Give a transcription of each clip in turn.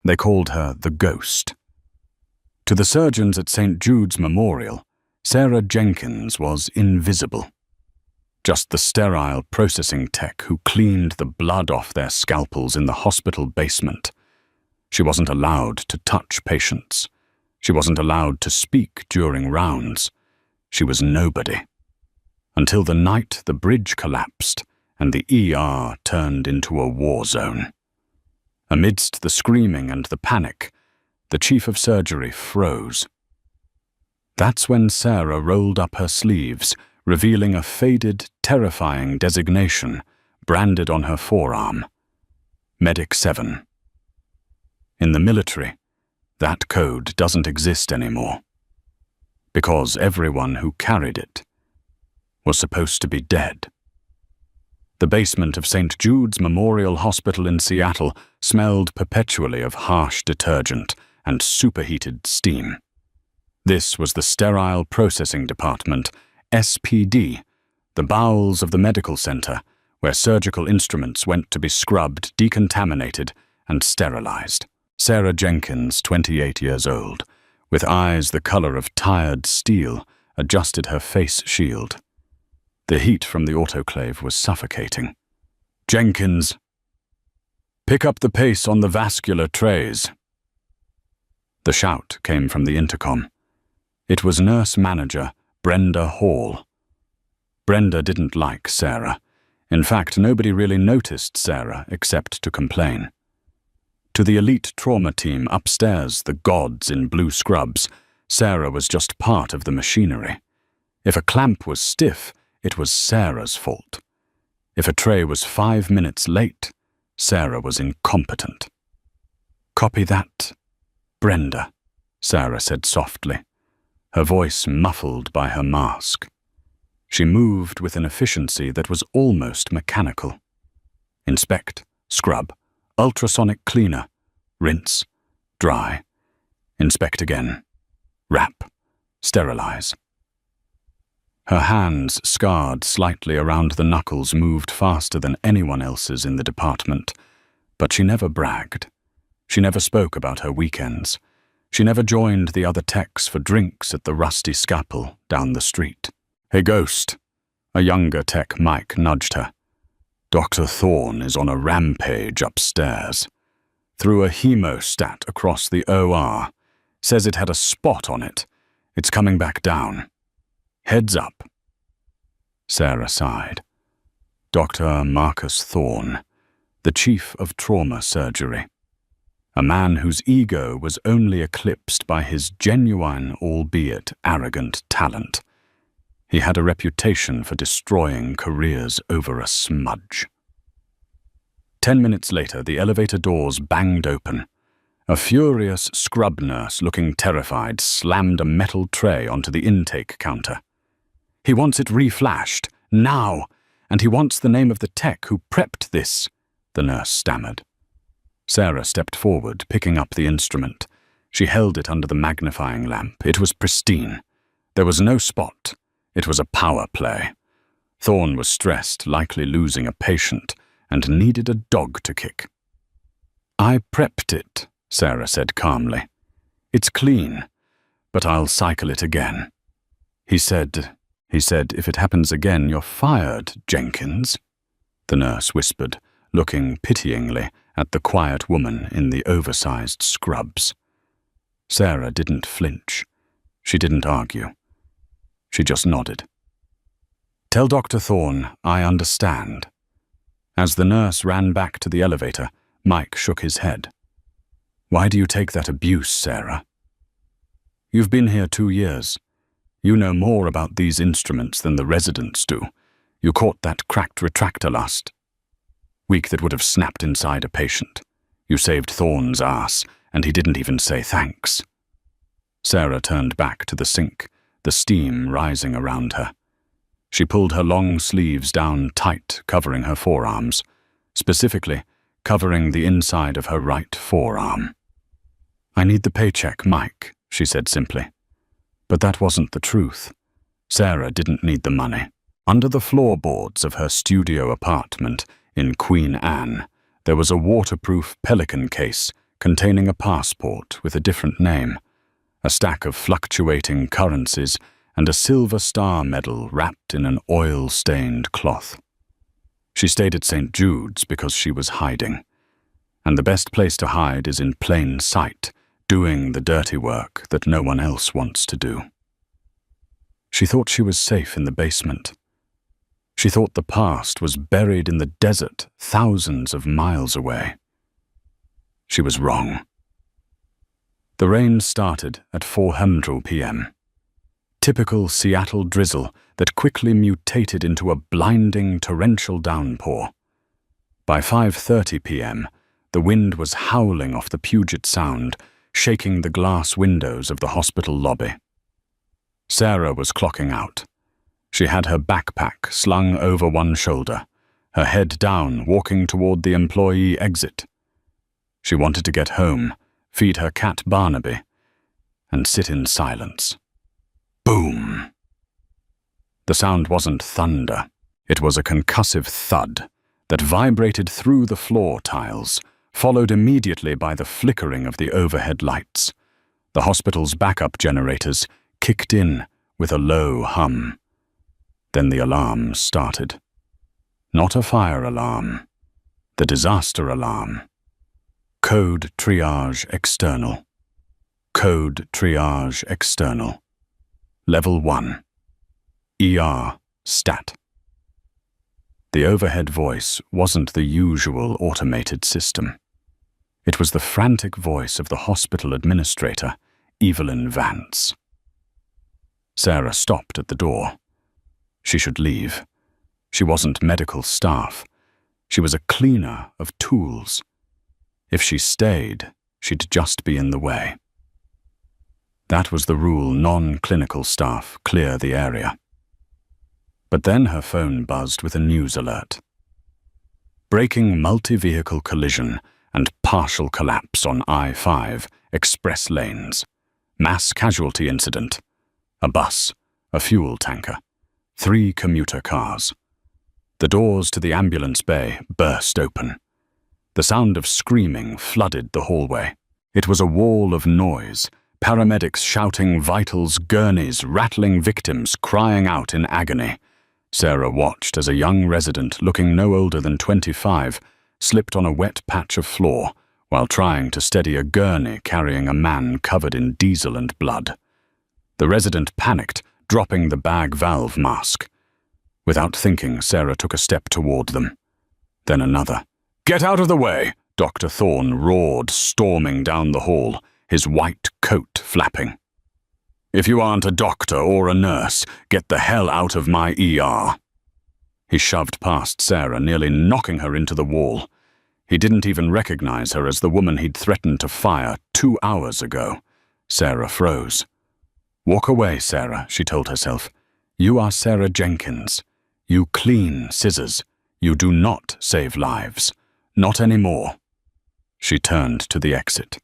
They called her the Ghost. To the surgeons at St. Jude's Memorial, Sarah Jenkins was invisible. Just the sterile processing tech who cleaned the blood off their scalpels in the hospital basement. She wasn't allowed to touch patients. She wasn't allowed to speak during rounds. She was nobody. Until the night the bridge collapsed and the ER turned into a war zone. Amidst the screaming and the panic, the chief of surgery froze. That's when Sarah rolled up her sleeves, revealing a faded, terrifying designation branded on her forearm. Medic 7. In the military, that code doesn't exist anymore, because everyone who carried it was supposed to be dead. The basement of St. Jude's Memorial Hospital in Seattle smelled perpetually of harsh detergent and superheated steam. This was the Sterile Processing Department, SPD, the bowels of the medical center, where surgical instruments went to be scrubbed, decontaminated, and sterilized. Sarah Jenkins, 28 years old, with eyes the color of tired steel, adjusted her face shield. The heat from the autoclave was suffocating. "Jenkins, pick up the pace on the vascular trays." The shout came from the intercom. It was nurse manager Brenda Hall. Brenda didn't like Sarah. In fact, nobody really noticed Sarah except to complain. To the elite trauma team upstairs, the gods in blue scrubs, Sarah was just part of the machinery. If a clamp was stiff, it was Sarah's fault. If a tray was 5 minutes late, Sarah was incompetent. "Copy that, Brenda," Sarah said softly, her voice muffled by her mask. She moved with an efficiency that was almost mechanical. Inspect, scrub, ultrasonic cleaner, rinse, dry, inspect again, wrap, sterilize. Her hands, scarred slightly around the knuckles, moved faster than anyone else's in the department, but she never bragged. She never spoke about her weekends. She never joined the other techs for drinks at the Rusty Scalpel down the street. "Hey, Ghost," a younger tech Mike nudged her. "Dr. Thorne is on a rampage upstairs. Threw a hemostat across the OR. Says it had a spot on it. It's coming back down. Heads up." Sarah sighed. Dr. Marcus Thorne, the chief of trauma surgery. A man whose ego was only eclipsed by his genuine, albeit arrogant, talent. He had a reputation for destroying careers over a smudge. 10 minutes later, the elevator doors banged open. A furious scrub nurse, looking terrified, slammed a metal tray onto the intake counter. "He wants it reflashed, now, and he wants the name of the tech who prepped this," the nurse stammered. Sarah stepped forward, picking up the instrument. She held it under the magnifying lamp. It was pristine. There was no spot. It was a power play. Thorne was stressed, likely losing a patient, and needed a dog to kick. "I prepped it," Sarah said calmly. "It's clean, but I'll cycle it again." He said, "If it happens again, you're fired, Jenkins," the nurse whispered, looking pityingly at the quiet woman in the oversized scrubs. Sarah didn't flinch. She didn't argue. She just nodded. "Tell Dr. Thorne I understand." As the nurse ran back to the elevator, Mike shook his head. "Why do you take that abuse, Sarah? You've been here 2 years. You know more about these instruments than the residents do. You caught that cracked retractor last week that would have snapped inside a patient. You saved Thorne's ass, and he didn't even say thanks." Sarah turned back to the sink, the steam rising around her. She pulled her long sleeves down tight, covering her forearms, specifically covering the inside of her right forearm. "I need the paycheck, Mike," she said simply. But that wasn't the truth. Sarah didn't need the money. Under the floorboards of her studio apartment in Queen Anne, there was a waterproof Pelican case containing a passport with a different name, a stack of fluctuating currencies, and a silver star medal wrapped in an oil-stained cloth. She stayed at St. Jude's because she was hiding, and the best place to hide is in plain sight, doing the dirty work that no one else wants to do. She thought she was safe in the basement. She thought the past was buried in the desert thousands of miles away. She was wrong. The rain started at 4:00 p.m. Typical Seattle drizzle that quickly mutated into a blinding torrential downpour. By 5:30 p.m., the wind was howling off the Puget Sound, shaking the glass windows of the hospital lobby. Sarah was clocking out. She had her backpack slung over one shoulder, her head down, walking toward the employee exit. She wanted to get home, feed her cat Barnaby, and sit in silence. Boom! The sound wasn't thunder. It was a concussive thud that vibrated through the floor tiles, followed immediately by the flickering of the overhead lights. The hospital's backup generators kicked in with a low hum. Then the alarm started. Not a fire alarm. The disaster alarm. Code triage external. Code triage external. Level 1. ER stat. The overhead voice wasn't the usual automated system. It was the frantic voice of the hospital administrator, Evelyn Vance. Sarah stopped at the door. She should leave. She wasn't medical staff. She was a cleaner of tools. If she stayed, she'd just be in the way. That was the rule: non-clinical staff clear the area. But then her phone buzzed with a news alert. Breaking multi-vehicle collision and partial collapse on I-5 express lanes. Mass casualty incident. A bus, a fuel tanker, 3 commuter cars. The doors to the ambulance bay burst open. The sound of screaming flooded the hallway. It was a wall of noise, paramedics shouting vitals, gurneys, rattling victims, crying out in agony. Sarah watched as a young resident, looking no older than 25, slipped on a wet patch of floor while trying to steady a gurney carrying a man covered in diesel and blood. The resident panicked, dropping the bag valve mask. Without thinking, Sarah took a step toward them. Then another. "Get out of the way!" Dr. Thorne roared, storming down the hall, his white coat flapping. "If you aren't a doctor or a nurse, get the hell out of my ER." He shoved past Sarah, nearly knocking her into the wall. He didn't even recognize her as the woman he'd threatened to fire 2 hours ago. Sarah froze. "Walk away, Sarah," she told herself. "You are Sarah Jenkins. You clean scissors. You do not save lives. Not anymore." She turned to the exit.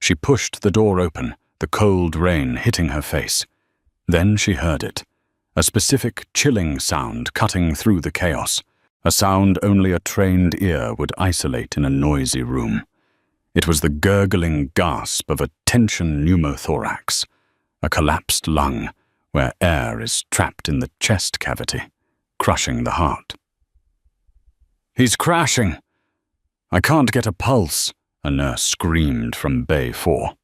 She pushed the door open, the cold rain hitting her face. Then she heard it, a specific chilling sound cutting through the chaos, a sound only a trained ear would isolate in a noisy room. It was the gurgling gasp of a tension pneumothorax, a collapsed lung where air is trapped in the chest cavity, crushing the heart. "He's crashing! I can't get a pulse," a nurse screamed from Bay 4.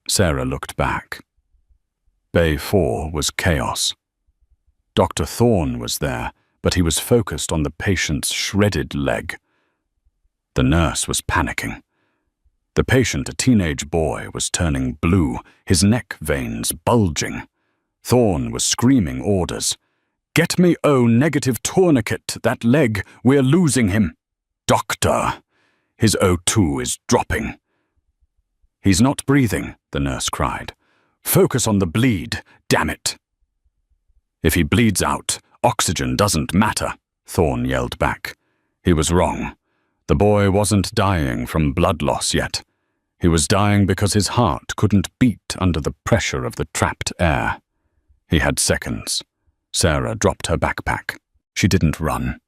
Sarah looked back. Bay 4 was chaos. Dr. Thorne was there, but he was focused on the patient's shredded leg. The nurse was panicking. The patient, a teenage boy, was turning blue, his neck veins bulging. Thorne was screaming orders. "Get me O-negative tourniquet, that leg, we're losing him." "Doctor, his O2 is dropping." "He's not breathing," the nurse cried. "Focus on the bleed, damn it." "If he bleeds out, oxygen doesn't matter," Thorne yelled back. He was wrong. The boy wasn't dying from blood loss yet. He was dying because his heart couldn't beat under the pressure of the trapped air. He had seconds. Sarah dropped her backpack. She didn't run.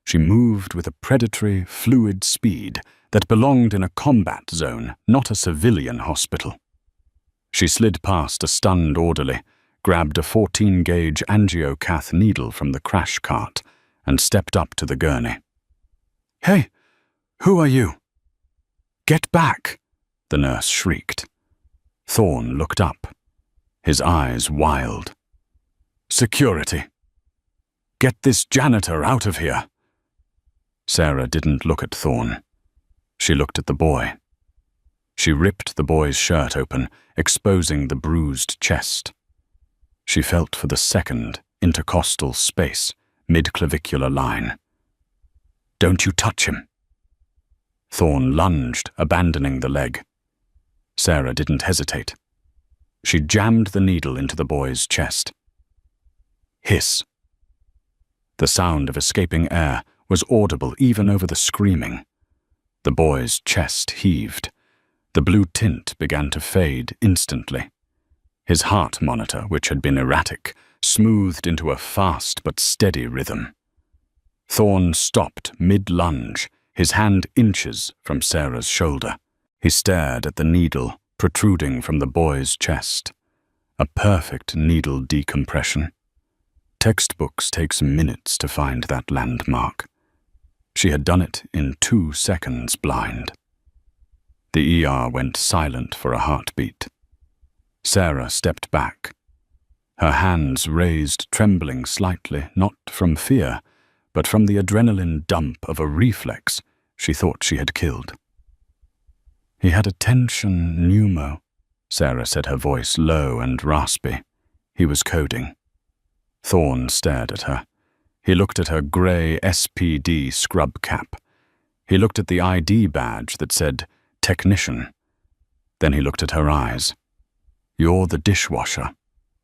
She moved with a predatory, fluid speed that belonged in a combat zone, not a civilian hospital. She slid past a stunned orderly, grabbed a 14-gauge angiocath needle from the crash cart, and stepped up to the gurney. "Hey, who are you?" "Get back!" the nurse shrieked. Thorne looked up, his eyes wild. "Security! Get this janitor out of here!" Sarah didn't look at Thorne. She looked at the boy. She ripped the boy's shirt open, exposing the bruised chest. She felt for the second intercostal space, mid-clavicular line. "Don't you touch him!" Thorne lunged, abandoning the leg. Sarah didn't hesitate. She jammed the needle into the boy's chest. Hiss. The sound of escaping air was audible even over the screaming. The boy's chest heaved. The blue tint began to fade instantly. His heart monitor, which had been erratic, smoothed into a fast but steady rhythm. Thorne stopped mid-lunge, his hand inches from Sarah's shoulder. He stared at the needle protruding from the boy's chest. A perfect needle decompression. Textbooks takes minutes to find that landmark. She had done it in 2 seconds blind. The ER went silent for a heartbeat. Sarah stepped back. Her hands raised, trembling slightly, not from fear, but from the adrenaline dump of a reflex she thought she had killed. "He had a tension pneumo," Sarah said, her voice low and raspy. He was coding. Thorne stared at her. He looked at her grey SPD scrub cap. He looked at the ID badge that said technician. Then he looked at her eyes. "You're the dishwasher,"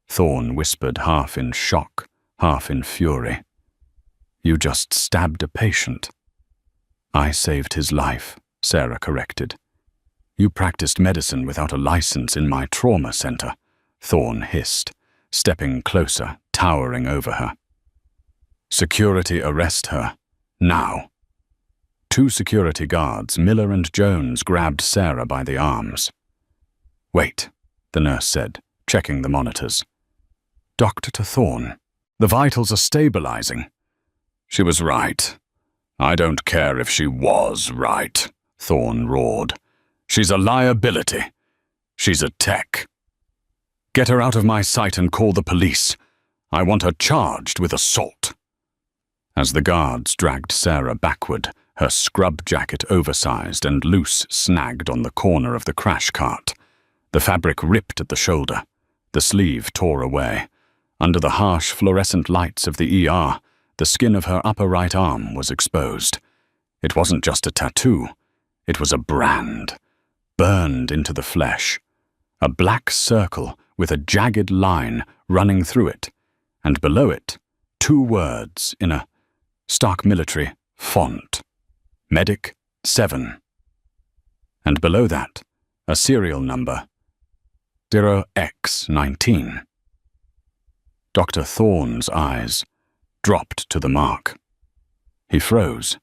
Thorne whispered, half in shock, half in fury. "You just stabbed a patient." "I saved his life," Sarah corrected. "You practiced medicine without a license in my trauma center," Thorne hissed, stepping closer, towering over her. "Security, arrest her. Now." 2 security guards, Miller and Jones, grabbed Sarah by the arms. "Wait," the nurse said, checking the monitors. "Dr. Thorne, the vitals are stabilizing." "She was right. I don't care if she was right," Thorne roared. "She's a liability. She's a tech. Get her out of my sight and call the police. I want her charged with assault." As the guards dragged Sarah backward, her scrub jacket oversized and loose snagged on the corner of the crash cart. The fabric ripped at the shoulder. The sleeve tore away. Under the harsh fluorescent lights of the ER, the skin of her upper right arm was exposed. It wasn't just a tattoo. It was a brand, burned into the flesh. A black circle with a jagged line running through it, and below it, 2 words in a stark military font. Medic 7. And below that, a serial number 0X19. Dr. Thorne's eyes dropped to the mark. He froze.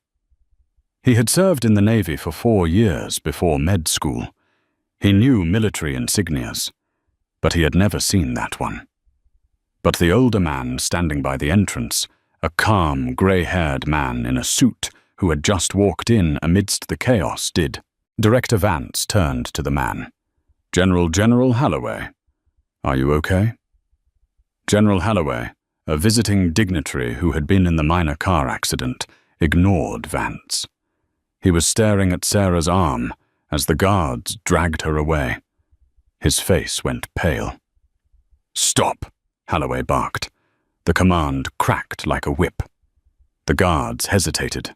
He had served in the Navy for 4 years before med school. He knew military insignias, but he had never seen that one. But the older man standing by the entrance, a calm, grey-haired man in a suit who had just walked in amidst the chaos, did. Director Vance turned to the man. General Holloway, are you okay?" General Holloway, a visiting dignitary who had been in the minor car accident, ignored Vance. He was staring at Sarah's arm as the guards dragged her away. His face went pale. "Stop!" Holloway barked. The command cracked like a whip. The guards hesitated.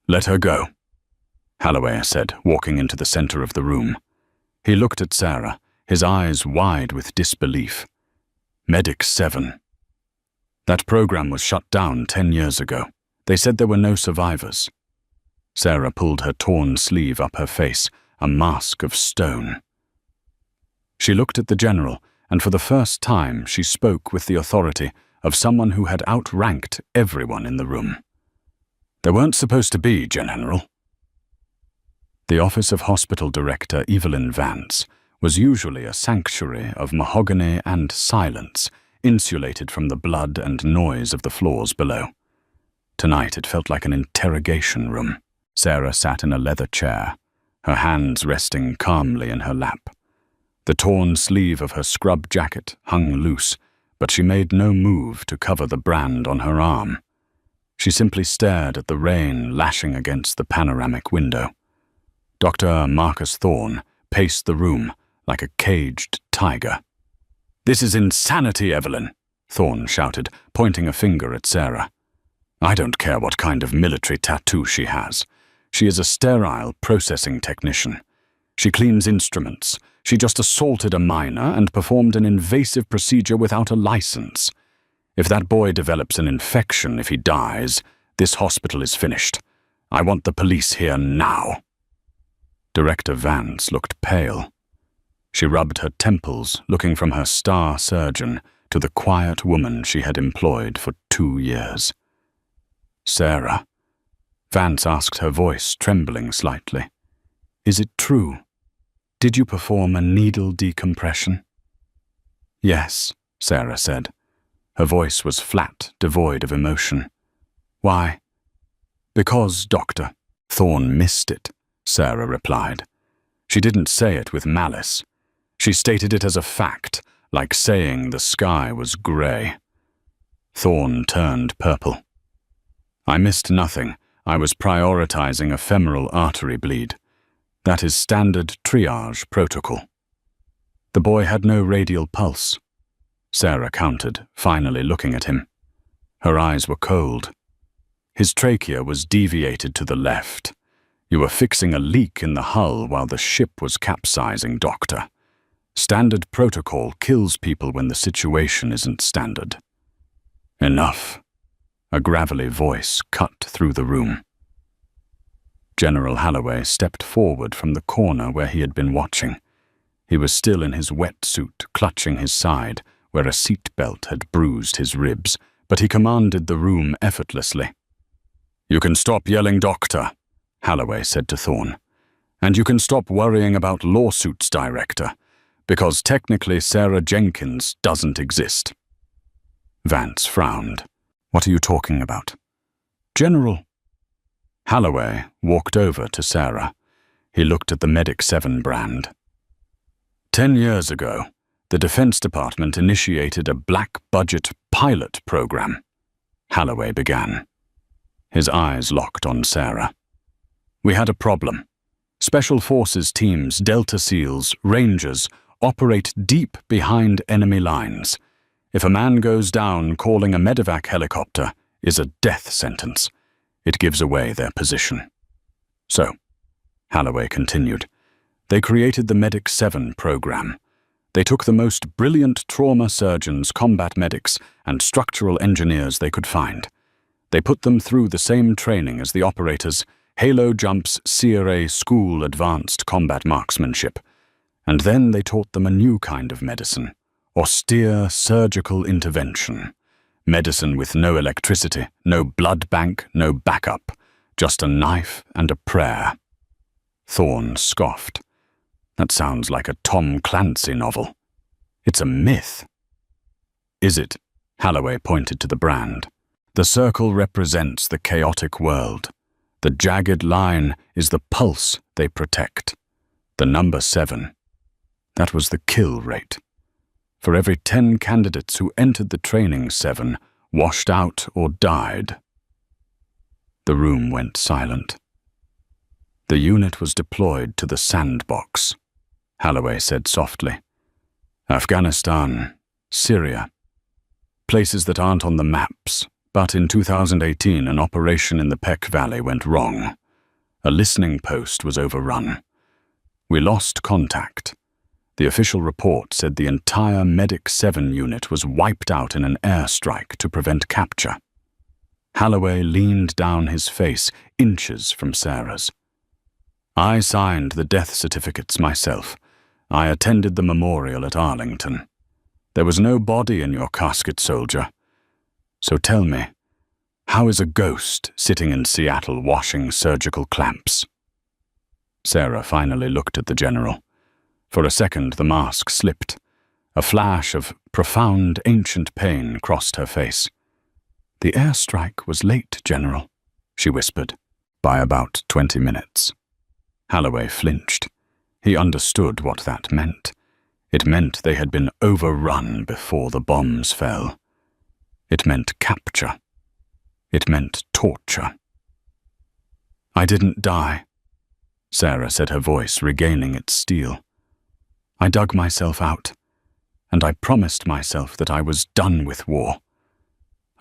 "Let her go," Holloway said, walking into the center of the room. He looked at Sarah, his eyes wide with disbelief. Medic 7. That program was shut down 10 years ago. They said there were no survivors. Sarah pulled her torn sleeve up her face, a mask of stone. She looked at the general, and for the first time she spoke with the authority of someone who had outranked everyone in the room. "There weren't supposed to be, General." The office of Hospital Director Evelyn Vance was usually a sanctuary of mahogany and silence, insulated from the blood and noise of the floors below. Tonight it felt like an interrogation room. Sarah sat in a leather chair, her hands resting calmly in her lap. The torn sleeve of her scrub jacket hung loose, but she made no move to cover the brand on her arm. She simply stared at the rain lashing against the panoramic window. Dr. Marcus Thorne paced the room like a caged tiger. "This is insanity, Evelyn," Thorne shouted, pointing a finger at Sarah. "I don't care what kind of military tattoo she has. She is a sterile processing technician. She cleans instruments. She just assaulted a minor and performed an invasive procedure without a license. If that boy develops an infection, if he dies, this hospital is finished. I want the police here now." Director Vance looked pale. She rubbed her temples, looking from her star surgeon to the quiet woman she had employed for 2 years. "Sarah," Vance asked, her voice trembling slightly, "is it true? Did you perform a needle decompression?" "Yes," Sarah said. Her voice was flat, devoid of emotion. "Why?" "Because, Doctor." "Thorne missed it," Sarah replied. She didn't say it with malice. She stated it as a fact, like saying the sky was grey. Thorne turned purple. "I missed nothing. I was prioritizing a femoral artery bleed. That is standard triage protocol." "The boy had no radial pulse," Sarah countered, finally looking at him. Her eyes were cold. "His trachea was deviated to the left. You were fixing a leak in the hull while the ship was capsizing, Doctor. Standard protocol kills people when the situation isn't standard." "Enough." A gravelly voice cut through the room. General Holloway stepped forward from the corner where he had been watching. He was still in his wetsuit, clutching his side, where a seat belt had bruised his ribs, but he commanded the room effortlessly. "You can stop yelling, Doctor," Holloway said to Thorne. "And you can stop worrying about lawsuits, Director, because technically Sarah Jenkins doesn't exist." Vance frowned. "What are you talking about?" "General." Holloway walked over to Sarah. He looked at the Medic 7 brand. 10 years ago, the Defense Department initiated a black-budget pilot program," Holloway began. His eyes locked on Sarah. "We had a problem. Special Forces teams, Delta SEALs, Rangers, operate deep behind enemy lines. If a man goes down, calling a medevac helicopter is a death sentence. It gives away their position. So," Holloway continued, "they created the Medic 7 program. They took the most brilliant trauma surgeons, combat medics, and structural engineers they could find. They put them through the same training as the operators, Halo Jump's CRA School Advanced Combat Marksmanship. And then they taught them a new kind of medicine, austere surgical intervention. Medicine with no electricity, no blood bank, no backup, just a knife and a prayer." Thorne scoffed. "That sounds like a Tom Clancy novel. It's a myth." "Is it?" Holloway pointed to the brand. "The circle represents the chaotic world. The jagged line is the pulse they protect. The number 7. That was the kill rate. For every 10 candidates who entered the training 7 washed out or died." The room went silent. "The unit was deployed to the sandbox," Holloway said softly. "Afghanistan, Syria. Places that aren't on the maps, but in 2018 an operation in the Peck Valley went wrong. A listening post was overrun. We lost contact. The official report said the entire Medic 7 unit was wiped out in an airstrike to prevent capture." Holloway leaned down, his face inches from Sarah's. "I signed the death certificates myself. I attended the memorial at Arlington. There was no body in your casket, soldier. So tell me, how is a ghost sitting in Seattle washing surgical clamps?" Sarah finally looked at the general. For a second the mask slipped. A flash of profound ancient pain crossed her face. "The airstrike was late, General," she whispered. "By about 20 minutes. Holloway flinched. He understood what that meant. It meant they had been overrun before the bombs fell. It meant capture. It meant torture. "I didn't die," Sarah said, her voice regaining its steel. "I dug myself out, and I promised myself that I was done with war.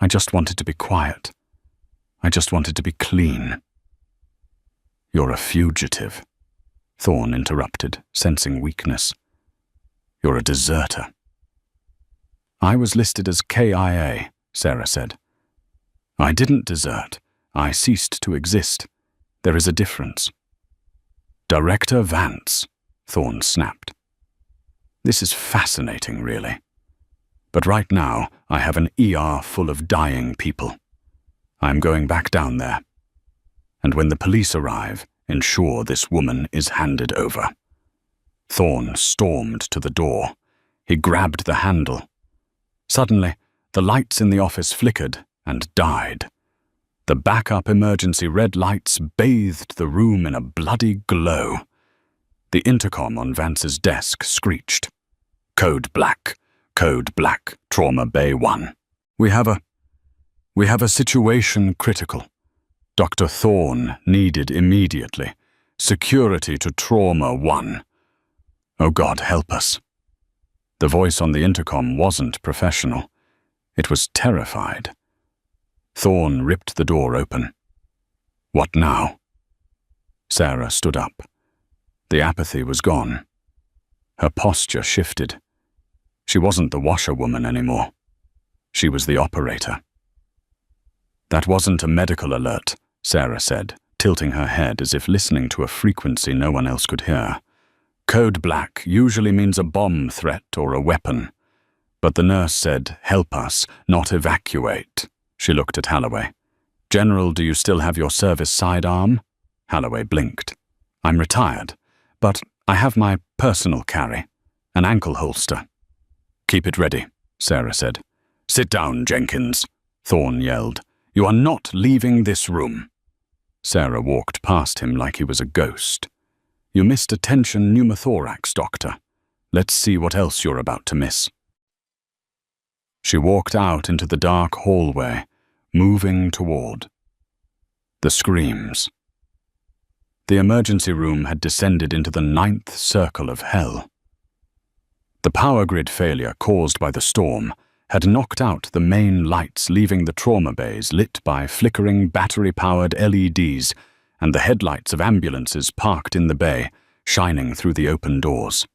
I just wanted to be quiet. I just wanted to be clean." "You're a fugitive," Thorne interrupted, sensing weakness. "You're a deserter." "I was listed as KIA," Sarah said. "I didn't desert. I ceased to exist. There is a difference." "Director Vance," Thorne snapped. "This is fascinating, really. But right now, I have an ER full of dying people. I'm going back down there. And when the police arrive, ensure this woman is handed over." Thorne stormed to the door. He grabbed the handle. Suddenly, the lights in the office flickered and died. The backup emergency red lights bathed the room in a bloody glow. The intercom on Vance's desk screeched. "Code Black. Code Black. Trauma Bay 1. We have a situation critical. Dr. Thorne needed immediately. Security to Trauma 1. Oh God, help us." The voice on the intercom wasn't professional. It was terrified. Thorne ripped the door open. "What now?" Sarah stood up. The apathy was gone. Her posture shifted. She wasn't the washerwoman anymore. She was the operator. "That wasn't a medical alert," Sarah said, tilting her head as if listening to a frequency no one else could hear. "Code Black usually means a bomb threat or a weapon. But the nurse said, 'Help us, not evacuate.'" She looked at Holloway. "General, do you still have your service sidearm?" Holloway blinked. "I'm retired, but I have my personal carry, an ankle holster." "Keep it ready," Sarah said. "Sit down, Jenkins," Thorne yelled. "You are not leaving this room." Sarah walked past him like he was a ghost. "You missed a tension pneumothorax, Doctor. Let's see what else you're about to miss." She walked out into the dark hallway, moving toward the screams. The emergency room had descended into the 9th circle of hell. The power grid failure caused by the storm had knocked out the main lights, leaving the trauma bays lit by flickering battery-powered LEDs and the headlights of ambulances parked in the bay, shining through the open doors.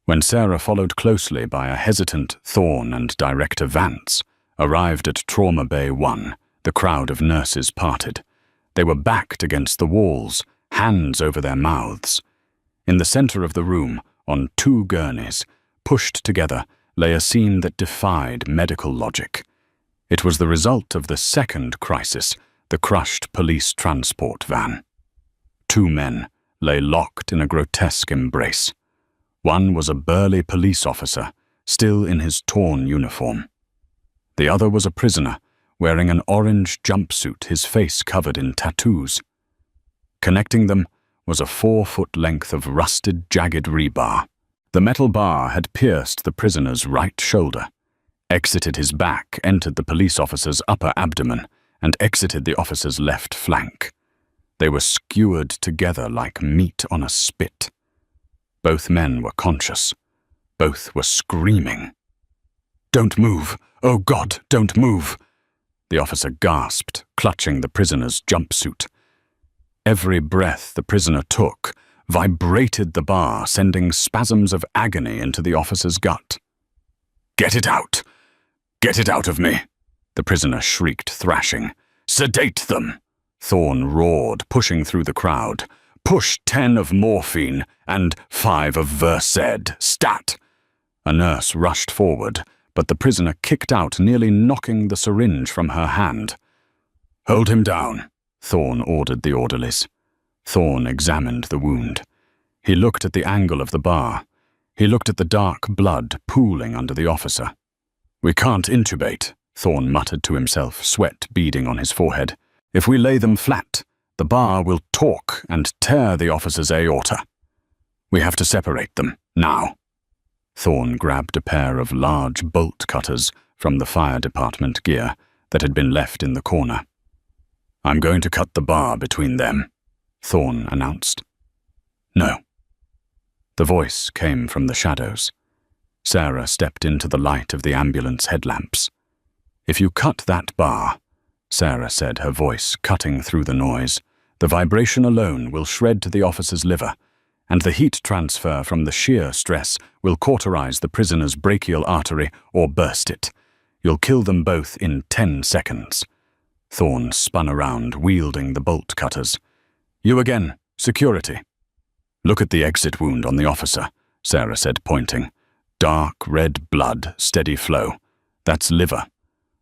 When Sarah, followed closely by a hesitant Thorne and Director Vance, arrived at Trauma Bay 1, the crowd of nurses parted. They were backed against the walls, hands over their mouths. In the center of the room, on 2 gurneys, pushed together, lay a scene that defied medical logic. It was the result of the second crisis, the crushed police transport van. 2 men lay locked in a grotesque embrace. One was a burly police officer, still in his torn uniform. The other was a prisoner, wearing an orange jumpsuit, his face covered in tattoos. Connecting them was a 4-foot length of rusted, jagged rebar. The metal bar had pierced the prisoner's right shoulder, exited his back, entered the police officer's upper abdomen, and exited the officer's left flank. They were skewered together like meat on a spit. Both men were conscious. Both were screaming. "Don't move! Oh God, don't move!" The officer gasped, clutching the prisoner's jumpsuit. Every breath the prisoner took vibrated the bar, sending spasms of agony into the officer's gut. "Get it out! Get it out of me!" the prisoner shrieked, thrashing. "Sedate them!" Thorne roared, pushing through the crowd. "Push 10 of morphine and 5 of Versed. Stat!" A nurse rushed forward, but the prisoner kicked out, nearly knocking the syringe from her hand. "Hold him down," Thorne ordered the orderlies. Thorne examined the wound. He looked at the angle of the bar. He looked at the dark blood pooling under the officer. "We can't intubate," Thorne muttered to himself, sweat beading on his forehead. "If we lay them flat, the bar will torque and tear the officer's aorta. We have to separate them, now." Thorne grabbed a pair of large bolt cutters from the fire department gear that had been left in the corner. "I'm going to cut the bar between them," Thorne announced. "No." The voice came from the shadows. Sarah stepped into the light of the ambulance headlamps. "If you cut that bar," Sarah said, her voice cutting through the noise, "the vibration alone will shred the officer's liver, and the heat transfer from the shear stress will cauterize the prisoner's brachial artery or burst it. You'll kill them both in 10 seconds. Thorne spun around, wielding the bolt cutters. "You again, security." "Look at the exit wound on the officer," Sarah said, pointing. "Dark red blood, steady flow. That's liver.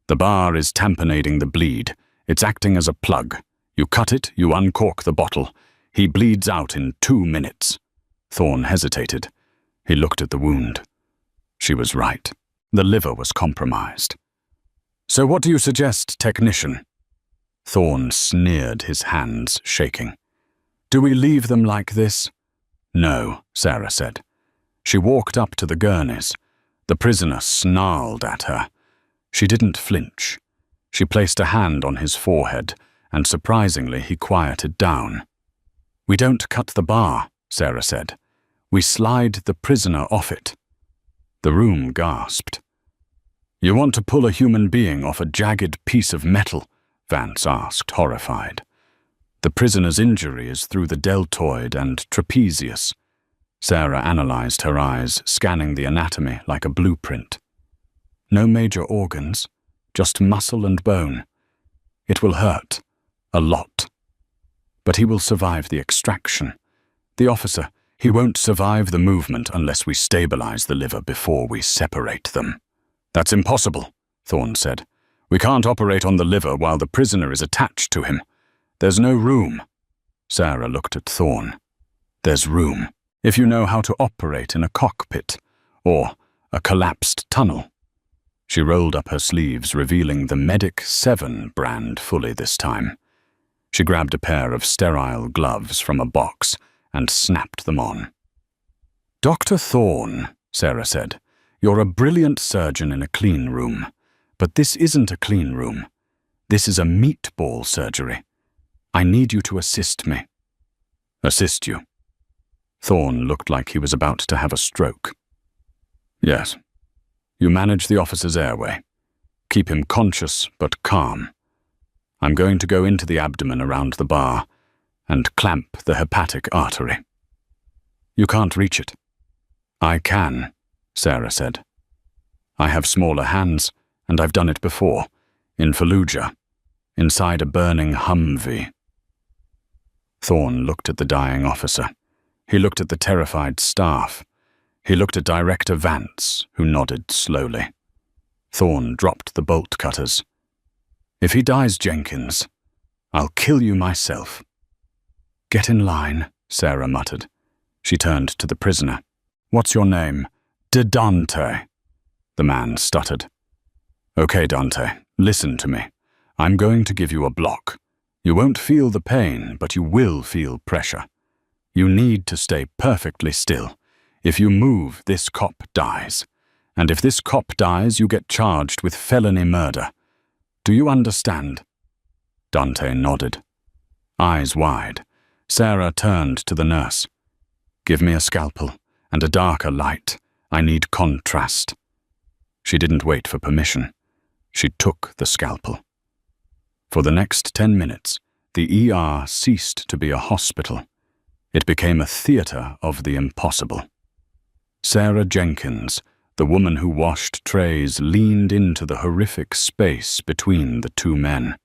The bar is tamponading the bleed. It's acting as a plug. You cut it, you uncork the bottle. He bleeds out in 2 minutes. Thorne hesitated. He looked at the wound. She was right. The liver was compromised. "So what do you suggest, technician?" Thorne sneered, his hands shaking. "Do we leave them like this?" "No," Sarah said. She walked up to the gurneys. The prisoner snarled at her. She didn't flinch. She placed a hand on his forehead, and surprisingly he quieted down. "We don't cut the bar," Sarah said. "We slide the prisoner off it." The room gasped. "You want to pull a human being off a jagged piece of metal?" Vance asked, horrified. "The prisoner's injury is through the deltoid and trapezius." Sarah analyzed her eyes, scanning the anatomy like a blueprint. "No major organs, just muscle and bone. It will hurt. A lot. But he will survive the extraction. The officer, he won't survive the movement unless we stabilize the liver before we separate them." "That's impossible," Thorne said. "We can't operate on the liver while the prisoner is attached to him. There's no room." Sarah looked at Thorne. "There's room, if you know how to operate in a cockpit, or a collapsed tunnel." She rolled up her sleeves, revealing the Medic 7 brand fully this time. She grabbed a pair of sterile gloves from a box and snapped them on. "Dr. Thorne," Sarah said, "you're a brilliant surgeon in a clean room. But this isn't a clean room. This is a meatball surgery. I need you to assist me." "Assist you?" Thorne looked like he was about to have a stroke. "Yes. You manage the officer's airway. Keep him conscious but calm. I'm going to go into the abdomen around the bar and clamp the hepatic artery." "You can't reach it." "I can," Sarah said. "I have smaller hands, and I've done it before, in Fallujah, inside a burning Humvee." Thorne looked at the dying officer. He looked at the terrified staff. He looked at Director Vance, who nodded slowly. Thorne dropped the bolt cutters. "If he dies, Jenkins, I'll kill you myself." "Get in line," Sarah muttered. She turned to the prisoner. "What's your name?" "Dante," the man stuttered. "Okay, Dante, listen to me. I'm going to give you a block. You won't feel the pain, but you will feel pressure. You need to stay perfectly still. If you move, this cop dies. And if this cop dies, you get charged with felony murder. Do you understand?" Dante nodded. Eyes wide, Sarah turned to the nurse. "Give me a scalpel and a darker light. I need contrast." She didn't wait for permission. She took the scalpel. For the next 10 minutes, the ER ceased to be a hospital. It became a theater of the impossible. Sarah Jenkins, the woman who washed trays, leaned into the horrific space between the two men.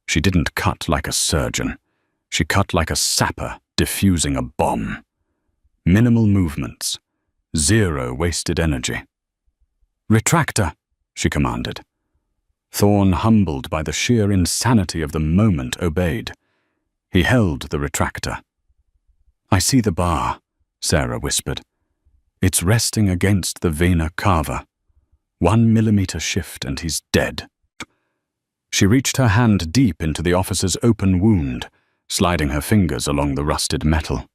She didn't cut like a surgeon. She cut like a sapper defusing a bomb. Minimal movements. Zero wasted energy. "Retractor," she commanded. Thorne, humbled by the sheer insanity of the moment, obeyed. He held the retractor. "I see the bar," Sarah whispered. "It's resting against the vena cava. 1 millimeter shift and he's dead." She reached her hand deep into the officer's open wound, sliding her fingers along the rusted metal.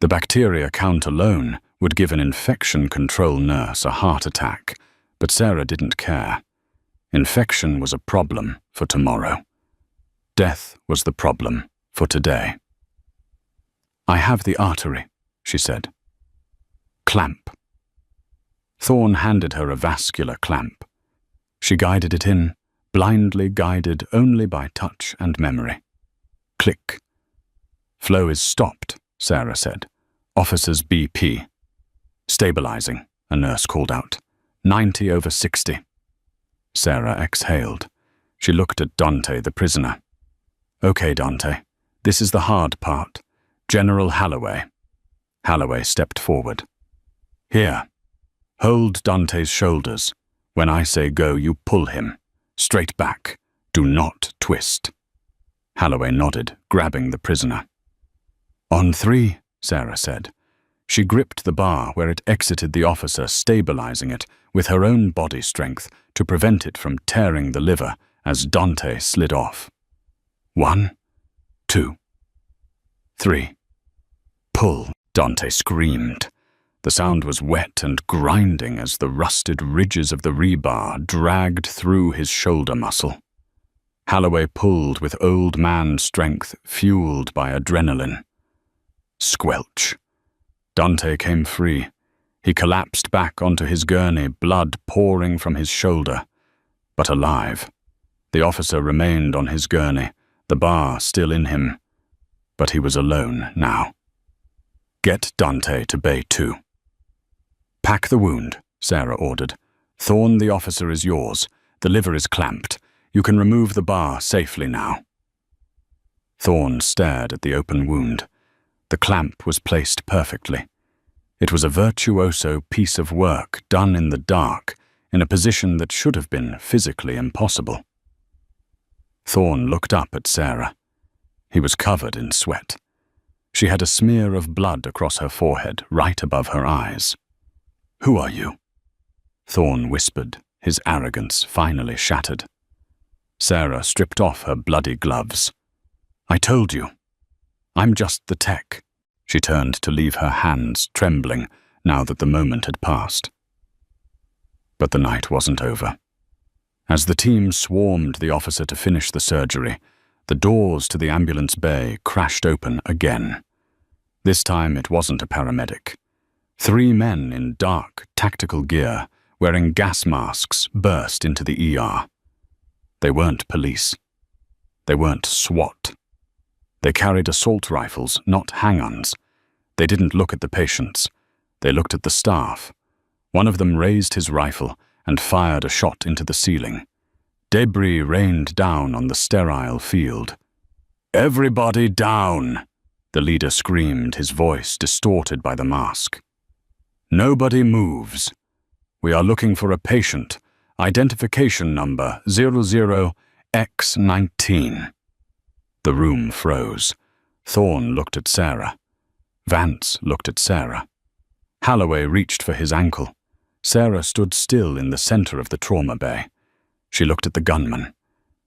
The bacteria count alone would give an infection control nurse a heart attack, but Sarah didn't care. Infection was a problem for tomorrow. Death was the problem for today. "I have the artery," she said. "Clamp." Thorne handed her a vascular clamp. She guided it in, blindly guided only by touch and memory. Click. "Flow is stopped," Sarah said. "Officer's BP." "Stabilizing," a nurse called out. 90/60. Sarah exhaled. She looked at Dante, the prisoner. "Okay, Dante, this is the hard part. General Holloway." Holloway stepped forward. "Here. Hold Dante's shoulders. When I say go, you pull him. Straight back. Do not twist." Holloway nodded, grabbing the prisoner. "On 3, Sarah said. She gripped the bar where it exited the officer, stabilizing it with her own body strength to prevent it from tearing the liver as Dante slid off. 1, 2, 3. "Pull," Dante screamed. The sound was wet and grinding as the rusted ridges of the rebar dragged through his shoulder muscle. Holloway pulled with old man strength fueled by adrenaline. Squelch. Dante came free. He collapsed back onto his gurney, blood pouring from his shoulder, but alive. The officer remained on his gurney, the bar still in him, but he was alone now. "Get Dante to Bay 2. "Pack the wound," Sarah ordered. "Thorne, the officer is yours. The liver is clamped. You can remove the bar safely now." Thorne stared at the open wound. The clamp was placed perfectly. It was a virtuoso piece of work done in the dark, in a position that should have been physically impossible. Thorne looked up at Sarah. He was covered in sweat. She had a smear of blood across her forehead, right above her eyes. "Who are you?" Thorne whispered, his arrogance finally shattered. Sarah stripped off her bloody gloves. "I told you. I'm just the tech." She turned to leave her hands trembling now that the moment had passed. But the night wasn't over. As the team swarmed the officer to finish the surgery, the doors to the ambulance bay crashed open again. This time it wasn't a paramedic. 3 men in dark, tactical gear, wearing gas masks, burst into the ER. They weren't police. They weren't SWAT. They carried assault rifles, not hang-ons. They didn't look at the patients. They looked at the staff. One of them raised his rifle and fired a shot into the ceiling. Debris rained down on the sterile field. "Everybody down!" the leader screamed, his voice distorted by the mask. "Nobody moves. We are looking for a patient. Identification number 00X19. The room froze. Thorne looked at Sarah. Vance looked at Sarah. Holloway reached for his ankle. Sarah stood still in the center of the trauma bay. She looked at the gunman.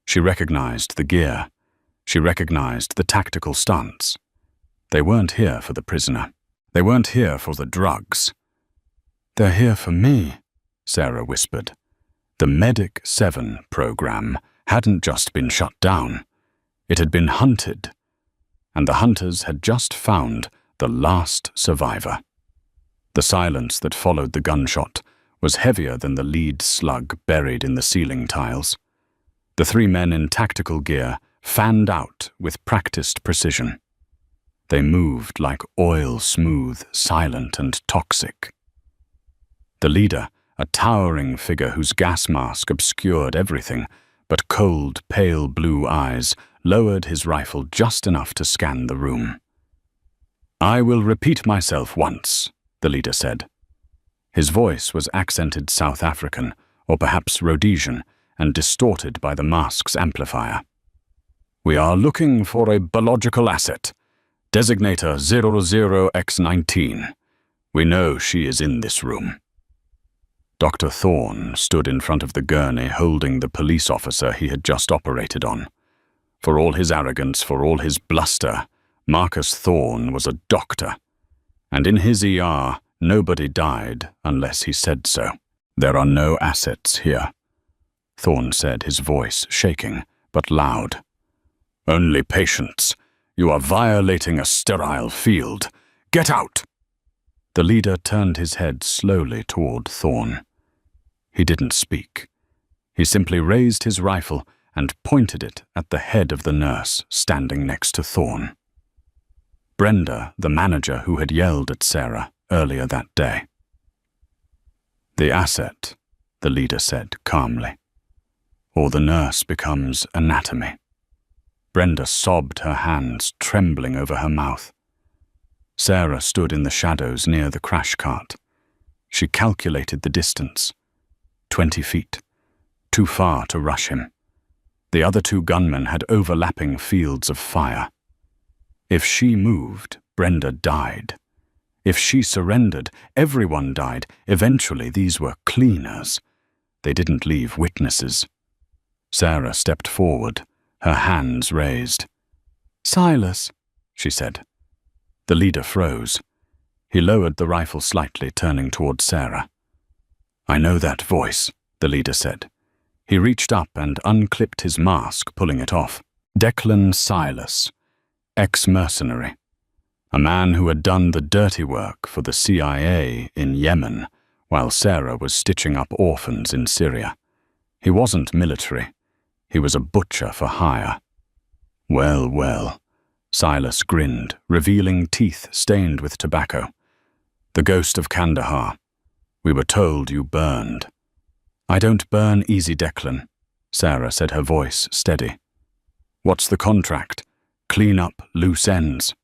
She recognized the gear. She recognized the tactical stance. They weren't here for the prisoner. They weren't here for the drugs. "They're here for me," Sarah whispered. The Medic 7 program hadn't just been shut down. It had been hunted, and the hunters had just found the last survivor. The silence that followed the gunshot was heavier than the lead slug buried in the ceiling tiles. The 3 men in tactical gear fanned out with practiced precision. They moved like oil, smooth, silent, and toxic. The leader, a towering figure whose gas mask obscured everything, but cold, pale blue eyes, lowered his rifle just enough to scan the room. "I will repeat myself once," the leader said. His voice was accented South African, or perhaps Rhodesian, and distorted by the mask's amplifier. We are looking for a biological asset. Designator 00X19. We know she is in this room. Dr. Thorne stood in front of the gurney holding the police officer he had just operated on. For all his arrogance, for all his bluster, Marcus Thorne was a doctor. And in his ER, nobody died unless he said so. There are no assets here, Thorne said, his voice shaking, but loud. Only patients. You are violating a sterile field. Get out! The leader turned his head slowly toward Thorne. He didn't speak. He simply raised his rifle and pointed it at the head of the nurse standing next to Thorne. Brenda, the manager who had yelled at Sarah earlier that day. The asset, the leader said calmly, or the nurse becomes anatomy. Brenda sobbed, her hands trembling over her mouth. Sarah stood in the shadows near the crash cart. She calculated the distance. 20 feet. Too far to rush him. The other two gunmen had overlapping fields of fire. If she moved, Brenda died. If she surrendered, everyone died. Eventually, these were cleaners. They didn't leave witnesses. Sarah stepped forward, her hands raised. Silas, she said. The leader froze. He lowered the rifle slightly, turning toward Sarah. I know that voice, the leader said. He reached up and unclipped his mask, pulling it off. Declan Silas, ex-mercenary. A man who had done the dirty work for the CIA in Yemen, while Sarah was stitching up orphans in Syria. He wasn't military. He was a butcher for hire. Well, well, Silas grinned, revealing teeth stained with tobacco. The ghost of Kandahar. We were told you burned. I don't burn easy, Declan, Sarah said, her voice steady. What's the contract? Clean up loose ends.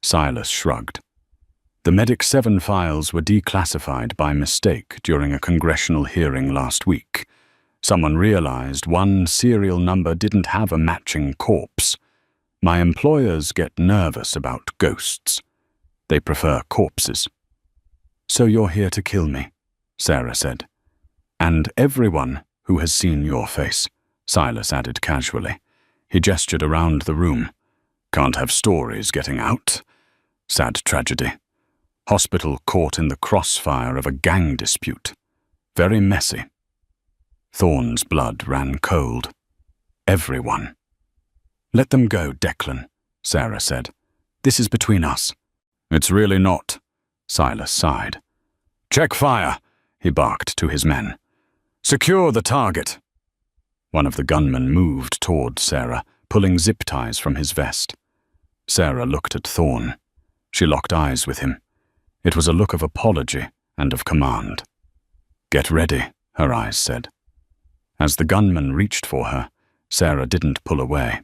Silas shrugged. The Medic 7 files were declassified by mistake during a congressional hearing last week. Someone realized one serial number didn't have a matching corpse. My employers get nervous about ghosts. They prefer corpses. So you're here to kill me, Sarah said. And everyone who has seen your face, Silas added casually. He gestured around the room. Can't have stories getting out. Sad tragedy. Hospital caught in the crossfire of a gang dispute. Very messy. Thorne's blood ran cold. Everyone. Let them go, Declan, Sarah said. This is between us. It's really not, Silas sighed. Check fire, he barked to his men. Secure the target. One of the gunmen moved toward Sarah, pulling zip ties from his vest. Sarah looked at Thorne. She locked eyes with him. It was a look of apology and of command. Get ready, her eyes said. As the gunman reached for her, Sarah didn't pull away.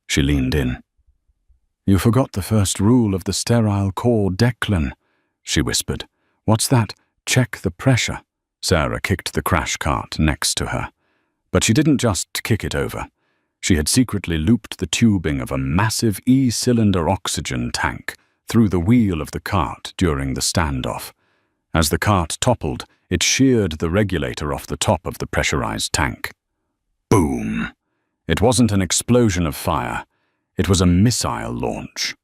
She leaned in. You forgot the first rule of the sterile core, Declan, she whispered. What's that? Check the pressure. Sarah kicked the crash cart next to her. But she didn't just kick it over. She had secretly looped the tubing of a massive E-cylinder oxygen tank through the wheel of the cart during the standoff. As the cart toppled, it sheared the regulator off the top of the pressurized tank. Boom! It wasn't an explosion of fire. It was a missile launch.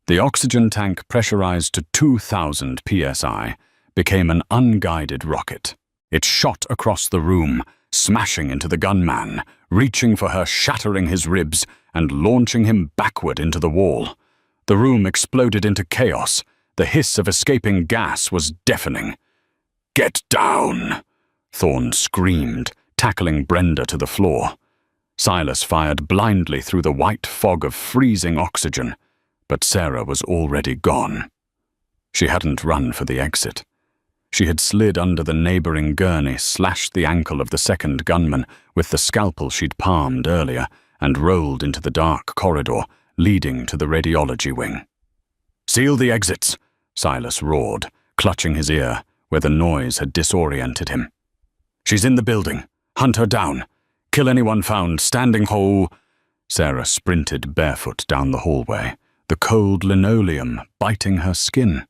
The oxygen tank, pressurized to 2,000 psi, became an unguided rocket. It shot across the room, smashing into the gunman, reaching for her, shattering his ribs, and launching him backward into the wall. The room exploded into chaos. The hiss of escaping gas was deafening. Get down! Thorne screamed, tackling Brenda to the floor. Silas fired blindly through the white fog of freezing oxygen, but Sarah was already gone. She hadn't run for the exit. She had slid under the neighboring gurney, slashed the ankle of the second gunman with the scalpel she'd palmed earlier, and rolled into the dark corridor leading to the radiology wing. Seal the exits, Silas roared, clutching his ear, where the noise had disoriented him. She's in the building. Hunt her down. Kill anyone found standing whole. Sarah sprinted barefoot down the hallway, the cold linoleum biting her skin.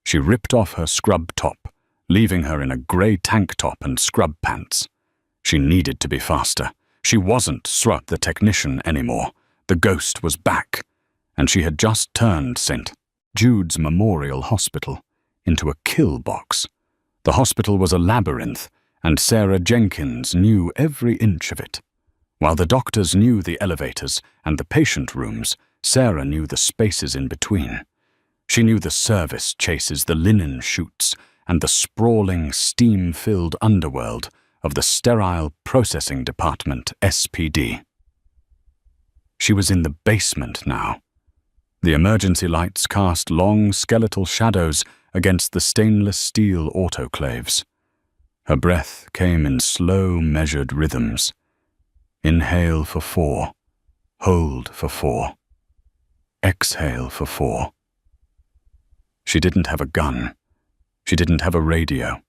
She ripped off her scrub top, leaving her in a grey tank top and scrub pants. She needed to be faster. She wasn't Srut the technician anymore. The ghost was back, and she had just turned St. Jude's Memorial Hospital into a kill box. The hospital was a labyrinth, and Sarah Jenkins knew every inch of it. While the doctors knew the elevators and the patient rooms, Sarah knew the spaces in between. She knew the service chases, the linen chutes, and the sprawling, steam-filled underworld of the Sterile Processing Department, SPD. She was in the basement now. The emergency lights cast long, skeletal shadows against the stainless steel autoclaves. Her breath came in slow, measured rhythms. Inhale for 4. Hold for 4. Exhale for 4. She didn't have a gun. She didn't have a radio.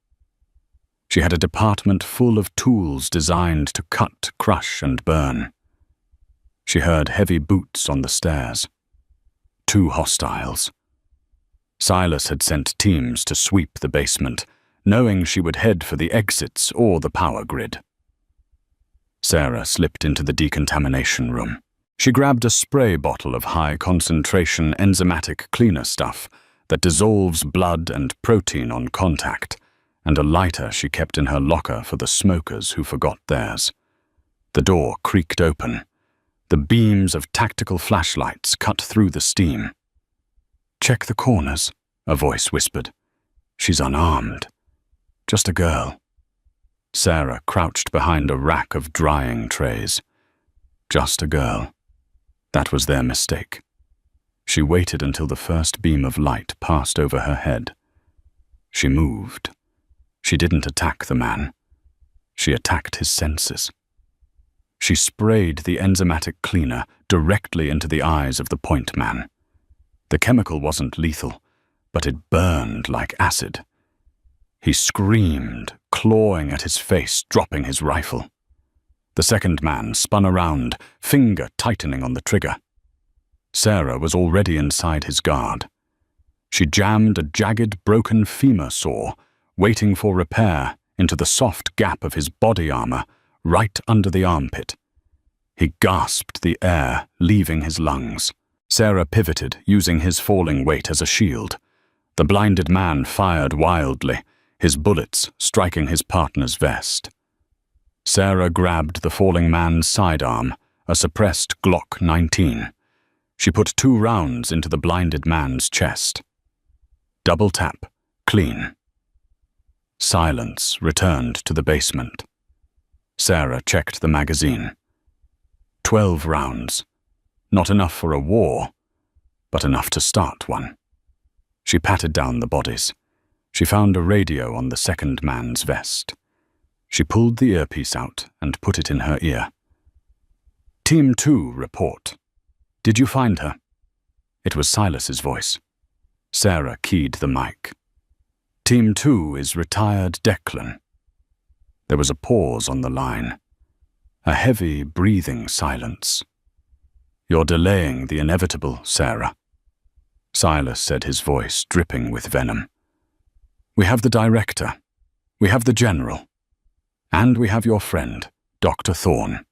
She had a department full of tools designed to cut, crush, and burn. She heard heavy boots on the stairs. 2 hostiles. Silas had sent teams to sweep the basement, knowing she would head for the exits or the power grid. Sarah slipped into the decontamination room. She grabbed a spray bottle of high-concentration enzymatic cleaner stuff that dissolves blood and protein on contact, and a lighter she kept in her locker for the smokers who forgot theirs. The door creaked open. The beams of tactical flashlights cut through the steam. "Check the corners," a voice whispered. "She's unarmed. Just a girl." Sarah crouched behind a rack of drying trays. Just a girl. That was their mistake. She waited until the first beam of light passed over her head. She moved. She didn't attack the man. She attacked his senses. She sprayed the enzymatic cleaner directly into the eyes of the point man. The chemical wasn't lethal, but it burned like acid. He screamed, clawing at his face, dropping his rifle. The second man spun around, finger tightening on the trigger. Sarah was already inside his guard. She jammed a jagged, broken femur saw, waiting for repair, into the soft gap of his body armor, right under the armpit. He gasped the air, leaving his lungs. Sarah pivoted, using his falling weight as a shield. The blinded man fired wildly, his bullets striking his partner's vest. Sarah grabbed the falling man's sidearm, a suppressed Glock 19. She put 2 rounds into the blinded man's chest. Double tap, clean. Silence returned to the basement. Sarah checked the magazine. 12 rounds. Not enough for a war, but enough to start one. She patted down the bodies. She found a radio on the second man's vest. She pulled the earpiece out and put it in her ear. "Team 2, report. Did you find her?" It was Silas's voice. Sarah keyed the mic. "Team 2 is retired Declan." There was a pause on the line. A heavy, breathing silence. "You're delaying the inevitable, Sarah," Silas said, his voice dripping with venom. "We have the director. We have the general. And we have your friend, Dr. Thorne.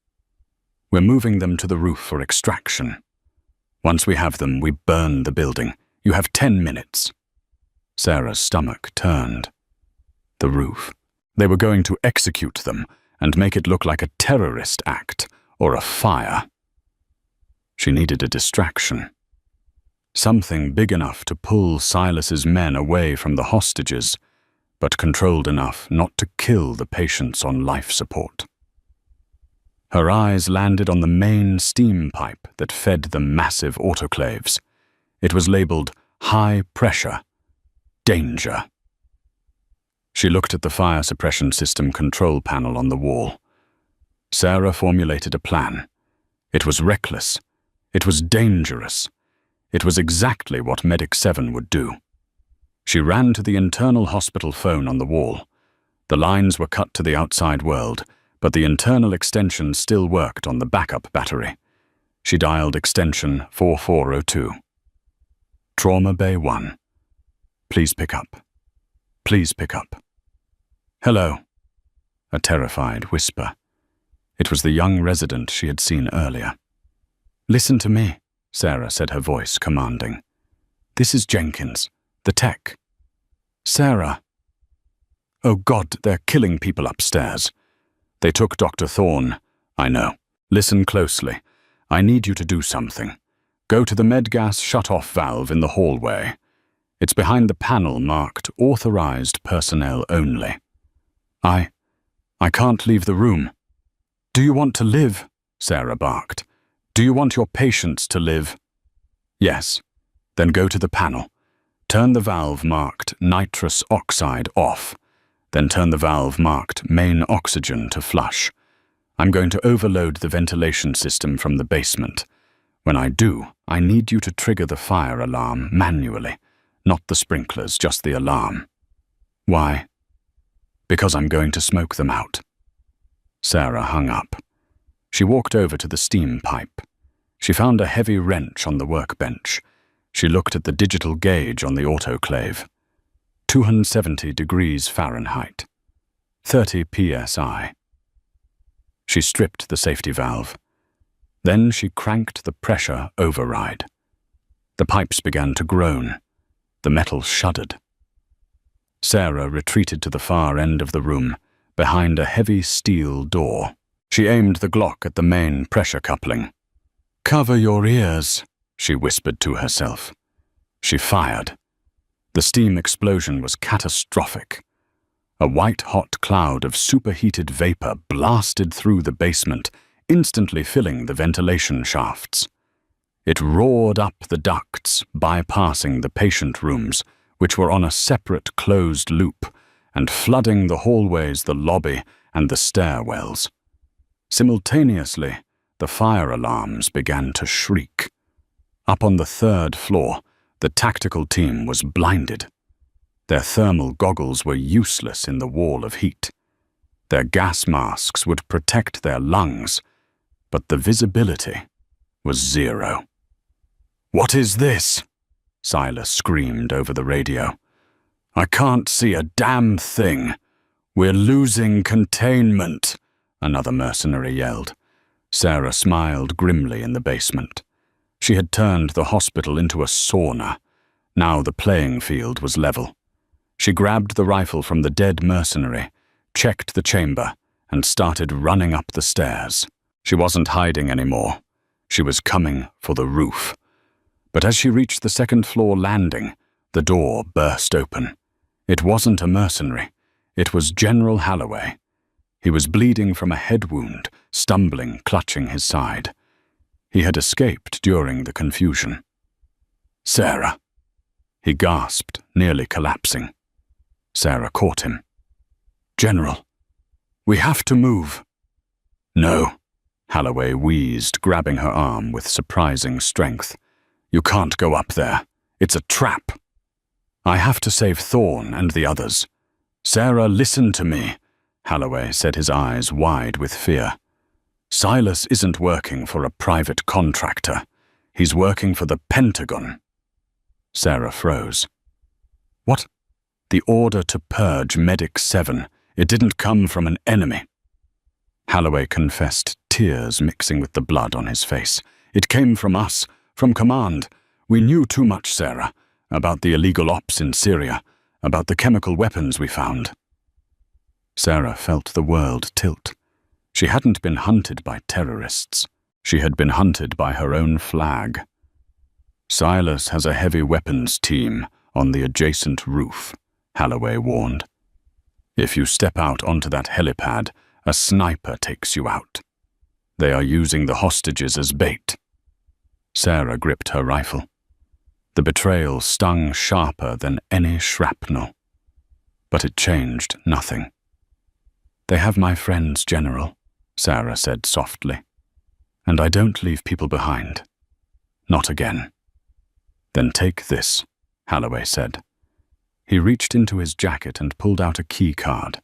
We're moving them to the roof for extraction. Once we have them, we burn the building. You have 10 minutes. Sarah's stomach turned. The roof. They were going to execute them and make it look like a terrorist act or a fire. She needed a distraction. Something big enough to pull Silas's men away from the hostages, but controlled enough not to kill the patients on life support. Her eyes landed on the main steam pipe that fed the massive autoclaves. It was labeled high pressure, danger. She looked at the fire suppression system control panel on the wall. Sarah formulated a plan. It was reckless. It was dangerous. It was exactly what Medic 7 would do. She ran to the internal hospital phone on the wall. The lines were cut to the outside world, but the internal extension still worked on the backup battery. She dialed extension 4402. Trauma Bay 1. Please pick up. Please pick up. Hello. A terrified whisper. It was the young resident she had seen earlier. Listen to me, Sarah said, her voice commanding. This is Jenkins, the tech. Sarah. Oh God, they're killing people upstairs. They took Dr. Thorne. I know. Listen closely. I need you to do something. Go to the medgas shut-off valve in the hallway. It's behind the panel marked Authorized Personnel Only. I can't leave the room. Do you want to live? Sarah barked. Do you want your patients to live? Yes. Then go to the panel. Turn the valve marked nitrous oxide off. Then turn the valve marked main oxygen to flush. I'm going to overload the ventilation system from the basement. When I do, I need you to trigger the fire alarm manually. Not the sprinklers, just the alarm. Why? Because I'm going to smoke them out. Sarah hung up. She walked over to the steam pipe. She found a heavy wrench on the workbench. She looked at the digital gauge on the autoclave. 270 degrees Fahrenheit. 30 psi. She stripped the safety valve. Then she cranked the pressure override. The pipes began to groan. The metal shuddered. Sarah retreated to the far end of the room, behind a heavy steel door. She aimed the Glock at the main pressure coupling. Cover your ears, she whispered to herself. She fired. The steam explosion was catastrophic. A white-hot cloud of superheated vapor blasted through the basement, instantly filling the ventilation shafts. It roared up the ducts, bypassing the patient rooms, which were on a separate closed loop, and flooding the hallways, the lobby, and the stairwells. Simultaneously, the fire alarms began to shriek. Up on the 3rd floor, the tactical team was blinded. Their thermal goggles were useless in the wall of heat. Their gas masks would protect their lungs, but the visibility was zero. "What is this?" Silas screamed over the radio. "I can't see a damn thing. We're losing containment," another mercenary yelled. Sarah smiled grimly in the basement. She had turned the hospital into a sauna. Now the playing field was level. She grabbed the rifle from the dead mercenary, checked the chamber, and started running up the stairs. She wasn't hiding anymore. She was coming for the roof. But as she reached the 2nd floor landing, the door burst open. It wasn't a mercenary. It was General Holloway. He was bleeding from a head wound, stumbling, clutching his side. He had escaped during the confusion. "Sarah," he gasped, nearly collapsing. Sarah caught him. "General, we have to move." "No," Holloway wheezed, grabbing her arm with surprising strength. "You can't go up there. It's a trap. I have to save Thorne and the others." "Sarah, listen to me," Holloway said, his eyes wide with fear. "Silas isn't working for a private contractor. He's working for the Pentagon." Sarah froze. "What?" "The order to purge Medic 7. It didn't come from an enemy." Holloway confessed, tears mixing with the blood on his face. "It came from us, from command. We knew too much, Sarah, about the illegal ops in Syria, about the chemical weapons we found." Sarah felt the world tilt. She hadn't been hunted by terrorists. She had been hunted by her own flag. "Silas has a heavy weapons team on the adjacent roof," Holloway warned. "If you step out onto that helipad, a sniper takes you out. They are using the hostages as bait." Sarah gripped her rifle. The betrayal stung sharper than any shrapnel. But it changed nothing. "They have my friends, General," Sarah said softly. "And I don't leave people behind. Not again." "Then take this," Holloway said. He reached into his jacket and pulled out a key card.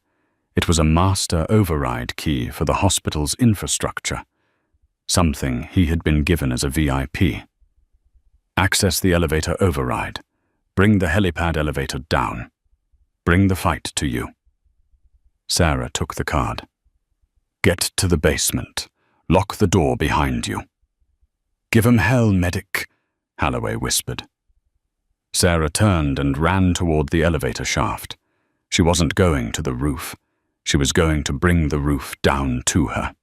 It was a master override key for the hospital's infrastructure. something he had been given as a VIP. Access the elevator override. Bring the helipad elevator down. Bring the fight to you. Sarah took the card. Get to the basement. Lock the door behind you. Give 'em hell, medic, Holloway whispered. Sarah turned and ran toward the elevator shaft. She wasn't going to the roof. She was going to bring the roof down to her.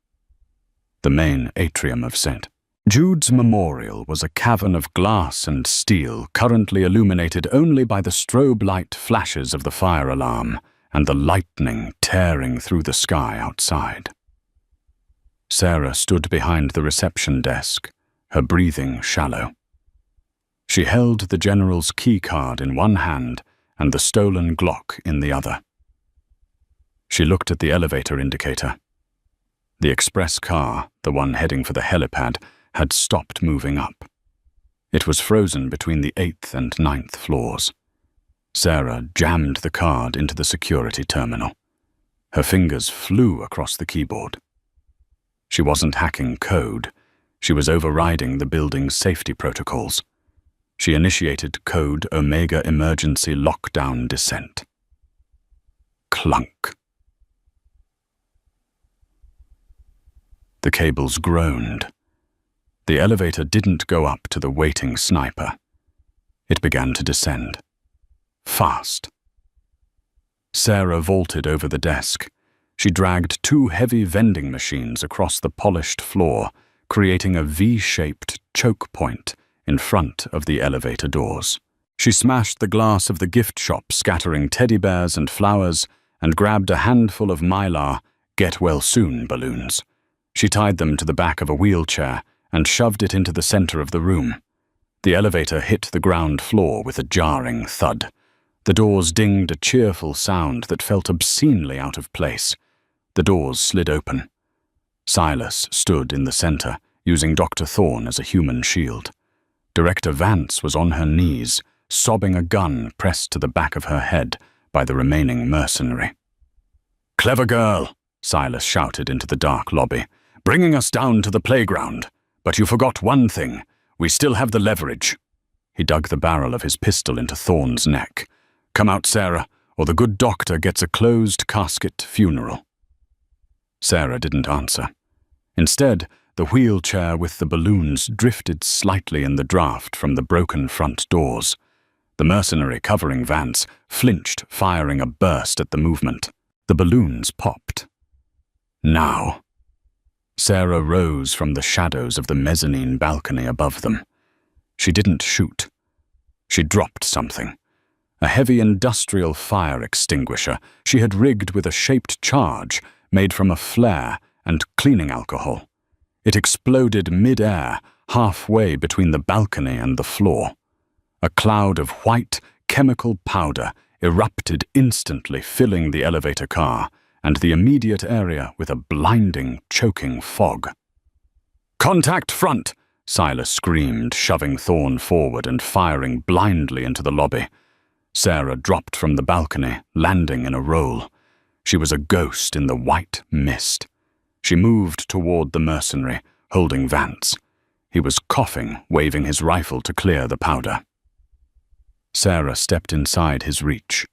The main atrium of St. Jude's Memorial was a cavern of glass and steel, currently illuminated only by the strobe light flashes of the fire alarm and the lightning tearing through the sky outside. Sarah stood behind the reception desk, her breathing shallow. She held the general's key card in one hand and the stolen Glock in the other. She looked at the elevator indicator. The express car, the one heading for the helipad, had stopped moving up. It was frozen between the 8th and 9th floors. Sarah jammed the card into the security terminal. Her fingers flew across the keyboard. She wasn't hacking code. She was overriding the building's safety protocols. She initiated code Omega Emergency Lockdown Descent. Clunk. The cables groaned. The elevator didn't go up to the waiting sniper. It began to descend. Fast. Sarah vaulted over the desk. She dragged 2 heavy vending machines across the polished floor, creating a V-shaped choke point in front of the elevator doors. She smashed the glass of the gift shop, scattering teddy bears and flowers, and grabbed a handful of Mylar get-well-soon balloons. She tied them to the back of a wheelchair and shoved it into the center of the room. The elevator hit the ground floor with a jarring thud. The doors dinged a cheerful sound that felt obscenely out of place. The doors slid open. Silas stood in the center, using Dr. Thorne as a human shield. Director Vance was on her knees, sobbing a gun pressed to the back of her head by the remaining mercenary. "Clever girl," Silas shouted into the dark lobby, "bringing us down to the playground. But you forgot one thing. We still have the leverage." He dug the barrel of his pistol into Thorne's neck. "Come out, Sarah, or the good doctor gets a closed casket funeral." Sarah didn't answer. Instead, the wheelchair with the balloons drifted slightly in the draft from the broken front doors. The mercenary covering Vance flinched, firing a burst at the movement. The balloons popped. Now. Sarah rose from the shadows of the mezzanine balcony above them. She didn't shoot. She dropped something. A heavy industrial fire extinguisher she had rigged with a shaped charge made from a flare and cleaning alcohol. It exploded mid-air, halfway between the balcony and the floor. A cloud of white, chemical powder erupted instantly, filling the elevator car and the immediate area with a blinding, choking fog. "Contact front!" Silas screamed, shoving Thorne forward and firing blindly into the lobby. Sarah dropped from the balcony, landing in a roll. She was a ghost in the white mist. She moved toward the mercenary, holding Vance. He was coughing, waving his rifle to clear the powder. Sarah stepped inside his reach.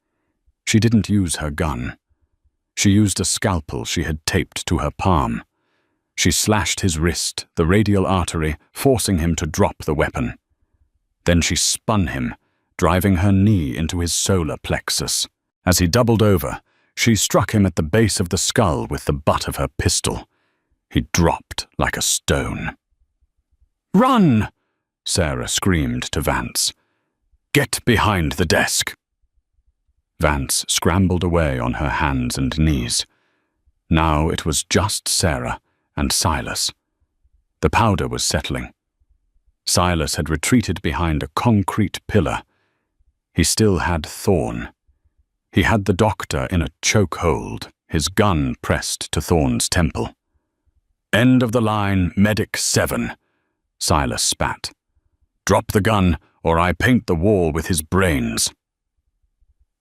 She didn't use her gun. She used a scalpel she had taped to her palm. She slashed his wrist, the radial artery, forcing him to drop the weapon. Then she spun him, driving her knee into his solar plexus. As he doubled over, she struck him at the base of the skull with the butt of her pistol. He dropped like a stone. "Run!" Sarah screamed to Vance. "Get behind the desk." Vance scrambled away on her hands and knees. Now it was just Sarah and Silas. The powder was settling. Silas had retreated behind a concrete pillar. He still had Thorne. He had the doctor in a chokehold, his gun pressed to Thorne's temple. "End of the line, Medic 7, Silas spat. "Drop the gun, or I paint the wall with his brains."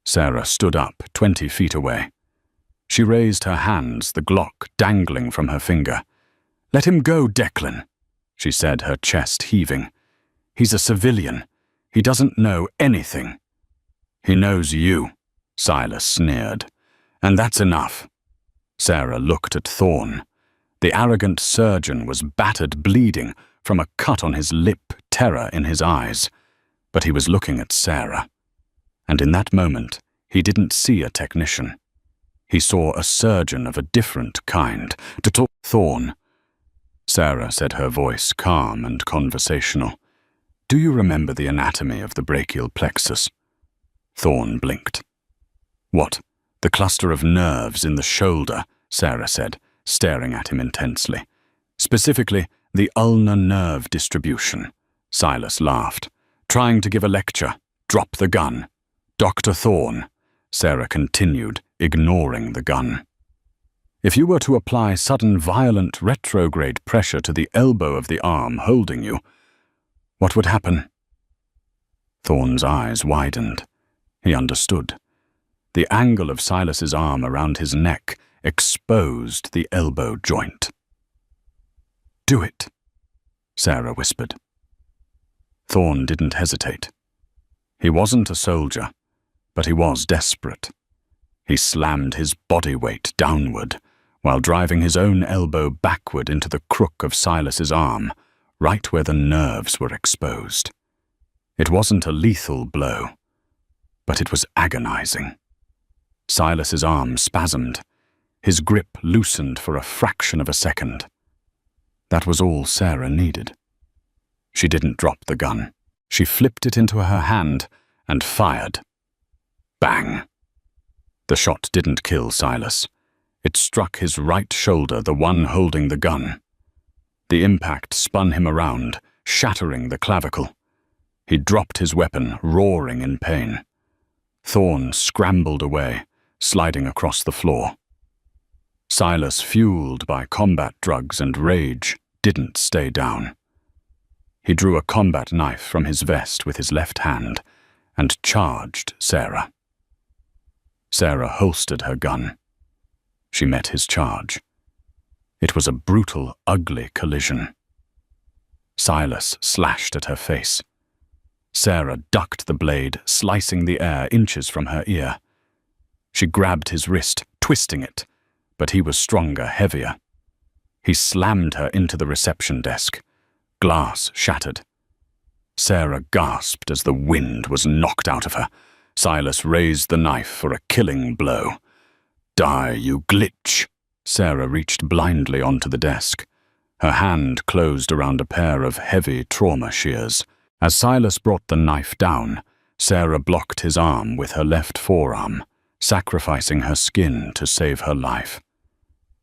Sarah stood up 20 feet away. She raised her hands, the Glock dangling from her finger. "Let him go, Declan," she said, her chest heaving. "He's a civilian. He doesn't know anything." "He knows you," Silas sneered. "And that's enough." Sarah looked at Thorne. The arrogant surgeon was battered, bleeding from a cut on his lip, terror in his eyes. But he was looking at Sarah. And in that moment, he didn't see a technician. He saw a surgeon of a different kind. To talk Thorne. Sarah said, her voice calm and conversational. "Do you remember the anatomy of the brachial plexus?" Thorne blinked. "What? The cluster of nerves in the shoulder," Sarah said, staring at him intensely. "Specifically, the ulnar nerve distribution." Silas laughed. "Trying to give a lecture. Drop the gun." "Dr. Thorne," Sarah continued, ignoring the gun. "If you were to apply sudden violent retrograde pressure to the elbow of the arm holding you, what would happen?" Thorne's eyes widened. He understood. The angle of Silas's arm around his neck exposed the elbow joint. "Do it," Sarah whispered. Thorne didn't hesitate. He wasn't a soldier, but he was desperate. He slammed his body weight downward, while driving his own elbow backward into the crook of Silas's arm, right where the nerves were exposed. It wasn't a lethal blow, but it was agonizing. Silas's arm spasmed. His grip loosened for a fraction of a second. That was all Sarah needed. She didn't drop the gun. She flipped it into her hand and fired. Bang! The shot didn't kill Silas. It struck his right shoulder, the one holding the gun. The impact spun him around, shattering the clavicle. He dropped his weapon, roaring in pain. Thorne scrambled away, sliding across the floor. Silas, fueled by combat drugs and rage, didn't stay down. He drew a combat knife from his vest with his left hand and charged Sarah. Sarah holstered her gun. She met his charge. It was a brutal, ugly collision. Silas slashed at her face. Sarah ducked the blade, slicing the air inches from her ear. She grabbed his wrist, twisting it, but he was stronger, heavier. He slammed her into the reception desk. Glass shattered. Sarah gasped as the wind was knocked out of her. Silas raised the knife for a killing blow. "Die, you glitch!" Sarah reached blindly onto the desk. Her hand closed around a pair of heavy trauma shears. As Silas brought the knife down, Sarah blocked his arm with her left forearm, sacrificing her skin to save her life.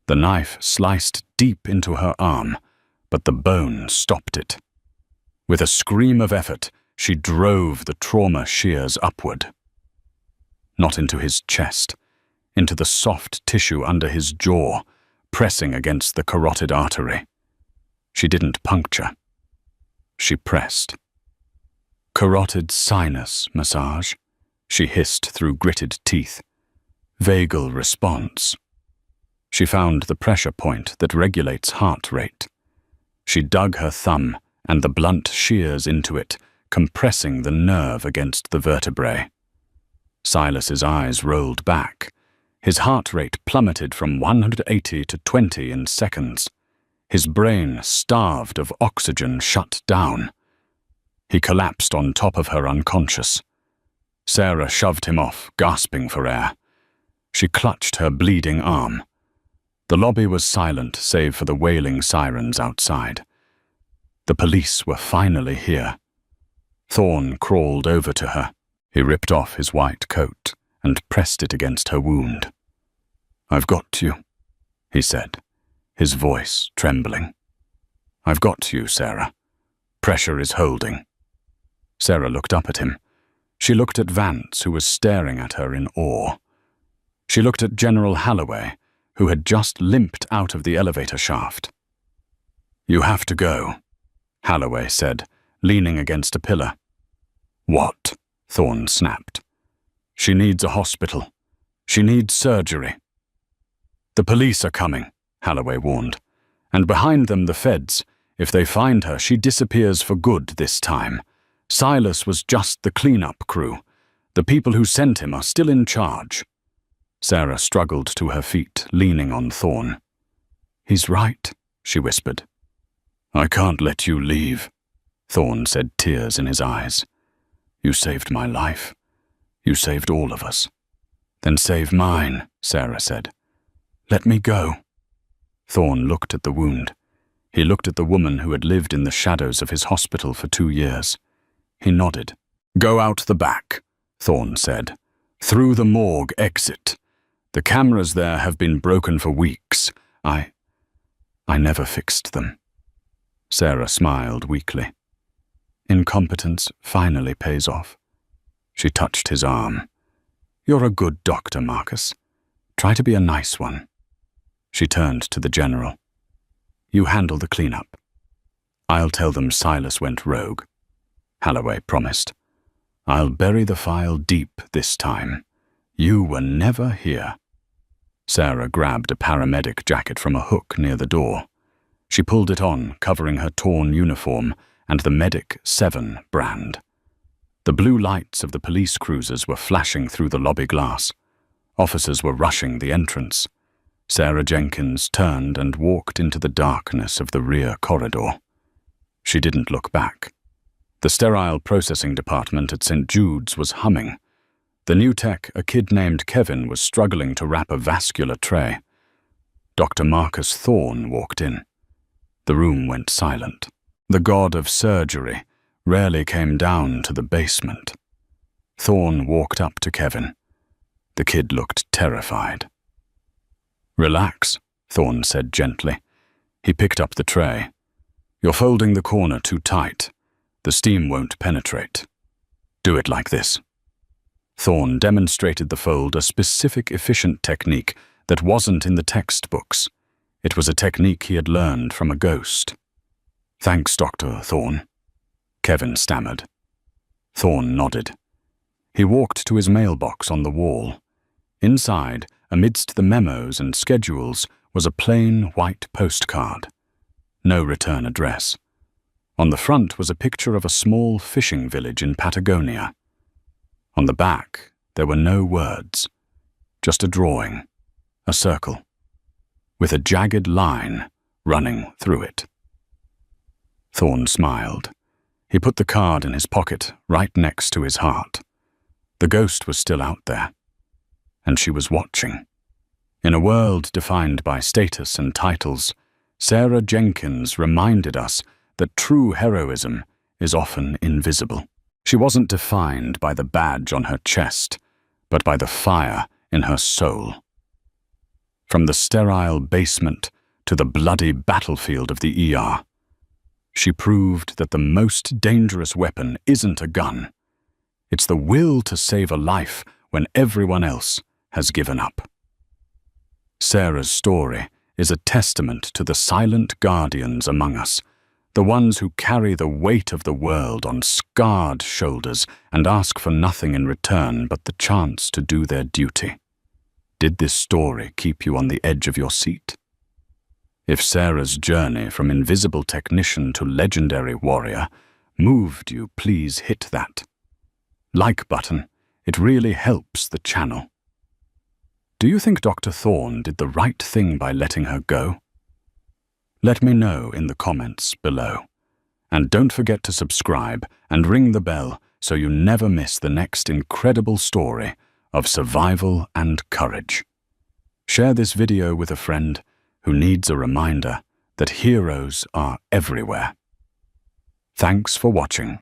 The knife sliced deep into her arm, but the bone stopped it. With a scream of effort, she drove the trauma shears upward. Not into his chest, into the soft tissue under his jaw, pressing against the carotid artery. She didn't puncture. She pressed. "Carotid sinus massage," she hissed through gritted teeth. "Vagal response." She found the pressure point that regulates heart rate. She dug her thumb and the blunt shears into it, compressing the nerve against the vertebrae. Silas's eyes rolled back. His heart rate plummeted from 180 to 20 in seconds. His brain, starved of oxygen, shut down. He collapsed on top of her unconscious. Sarah shoved him off, gasping for air. She clutched her bleeding arm. The lobby was silent save for the wailing sirens outside. The police were finally here. Thorne crawled over to her. He ripped off his white coat and pressed it against her wound. "I've got you," he said, his voice trembling. "I've got you, Sarah. Pressure is holding." Sarah looked up at him. She looked at Vance, who was staring at her in awe. She looked at General Holloway, who had just limped out of the elevator shaft. "You have to go," Holloway said, leaning against a pillar. "What?" Thorne snapped. "She needs a hospital. She needs surgery." "The police are coming," Holloway warned. And behind them the feds. If they find her, she disappears for good this time. Silas was just the cleanup crew. The people who sent him are still in charge. Sarah struggled to her feet, leaning on Thorn. "He's right," she whispered. "I can't let you leave," Thorn said, tears in his eyes. "You saved my life. You saved all of us." "Then save mine," Sarah said. "Let me go." Thorn looked at the wound. He looked at the woman who had lived in the shadows of his hospital for 2 years. He nodded. "Go out the back," Thorn said. "Through the morgue exit. The cameras there have been broken for weeks. I never fixed them." Sarah smiled weakly. "Incompetence finally pays off." She touched his arm. "You're a good doctor, Marcus. Try to be a nice one." She turned to the general. "You handle the cleanup. I'll tell them Silas went rogue," Holloway promised. "I'll bury the file deep this time. You were never here." Sarah grabbed a paramedic jacket from a hook near the door. She pulled it on, covering her torn uniform and the Medic 7 brand. The blue lights of the police cruisers were flashing through the lobby glass. Officers were rushing the entrance. Sarah Jenkins turned and walked into the darkness of the rear corridor. She didn't look back. The sterile processing department at St. Jude's was humming. The new tech, a kid named Kevin, was struggling to wrap a vascular tray. Dr. Marcus Thorn walked in. The room went silent. The god of surgery rarely came down to the basement. Thorn walked up to Kevin. The kid looked terrified. "Relax," Thorn said gently. He picked up the tray. "You're folding the corner too tight. The steam won't penetrate. Do it like this." Thorn demonstrated the fold, a specific, efficient technique that wasn't in the textbooks. It was a technique he had learned from a ghost. "Thanks, Dr. Thorn," Kevin stammered. Thorn nodded. He walked to his mailbox on the wall. Inside, amidst the memos and schedules, was a plain white postcard. No return address. On the front was a picture of a small fishing village in Patagonia. On the back, there were no words, just a drawing, a circle, with a jagged line running through it. Thorn smiled. He put the card in his pocket, right next to his heart. The ghost was still out there, and she was watching. In a world defined by status and titles, Sarah Jenkins reminded us that true heroism is often invisible. She wasn't defined by the badge on her chest, but by the fire in her soul. From the sterile basement to the bloody battlefield of the ER, she proved that the most dangerous weapon isn't a gun. It's the will to save a life when everyone else has given up. Sarah's story is a testament to the silent guardians among us, the ones who carry the weight of the world on scarred shoulders and ask for nothing in return but the chance to do their duty. Did this story keep you on the edge of your seat? If Sarah's journey from invisible technician to legendary warrior moved you, please hit that like button. It really helps the channel. Do you think Dr. Thorn did the right thing by letting her go? Let me know in the comments below. And don't forget to subscribe and ring the bell so you never miss the next incredible story of survival and courage. Share this video with a friend who needs a reminder that heroes are everywhere. Thanks for watching.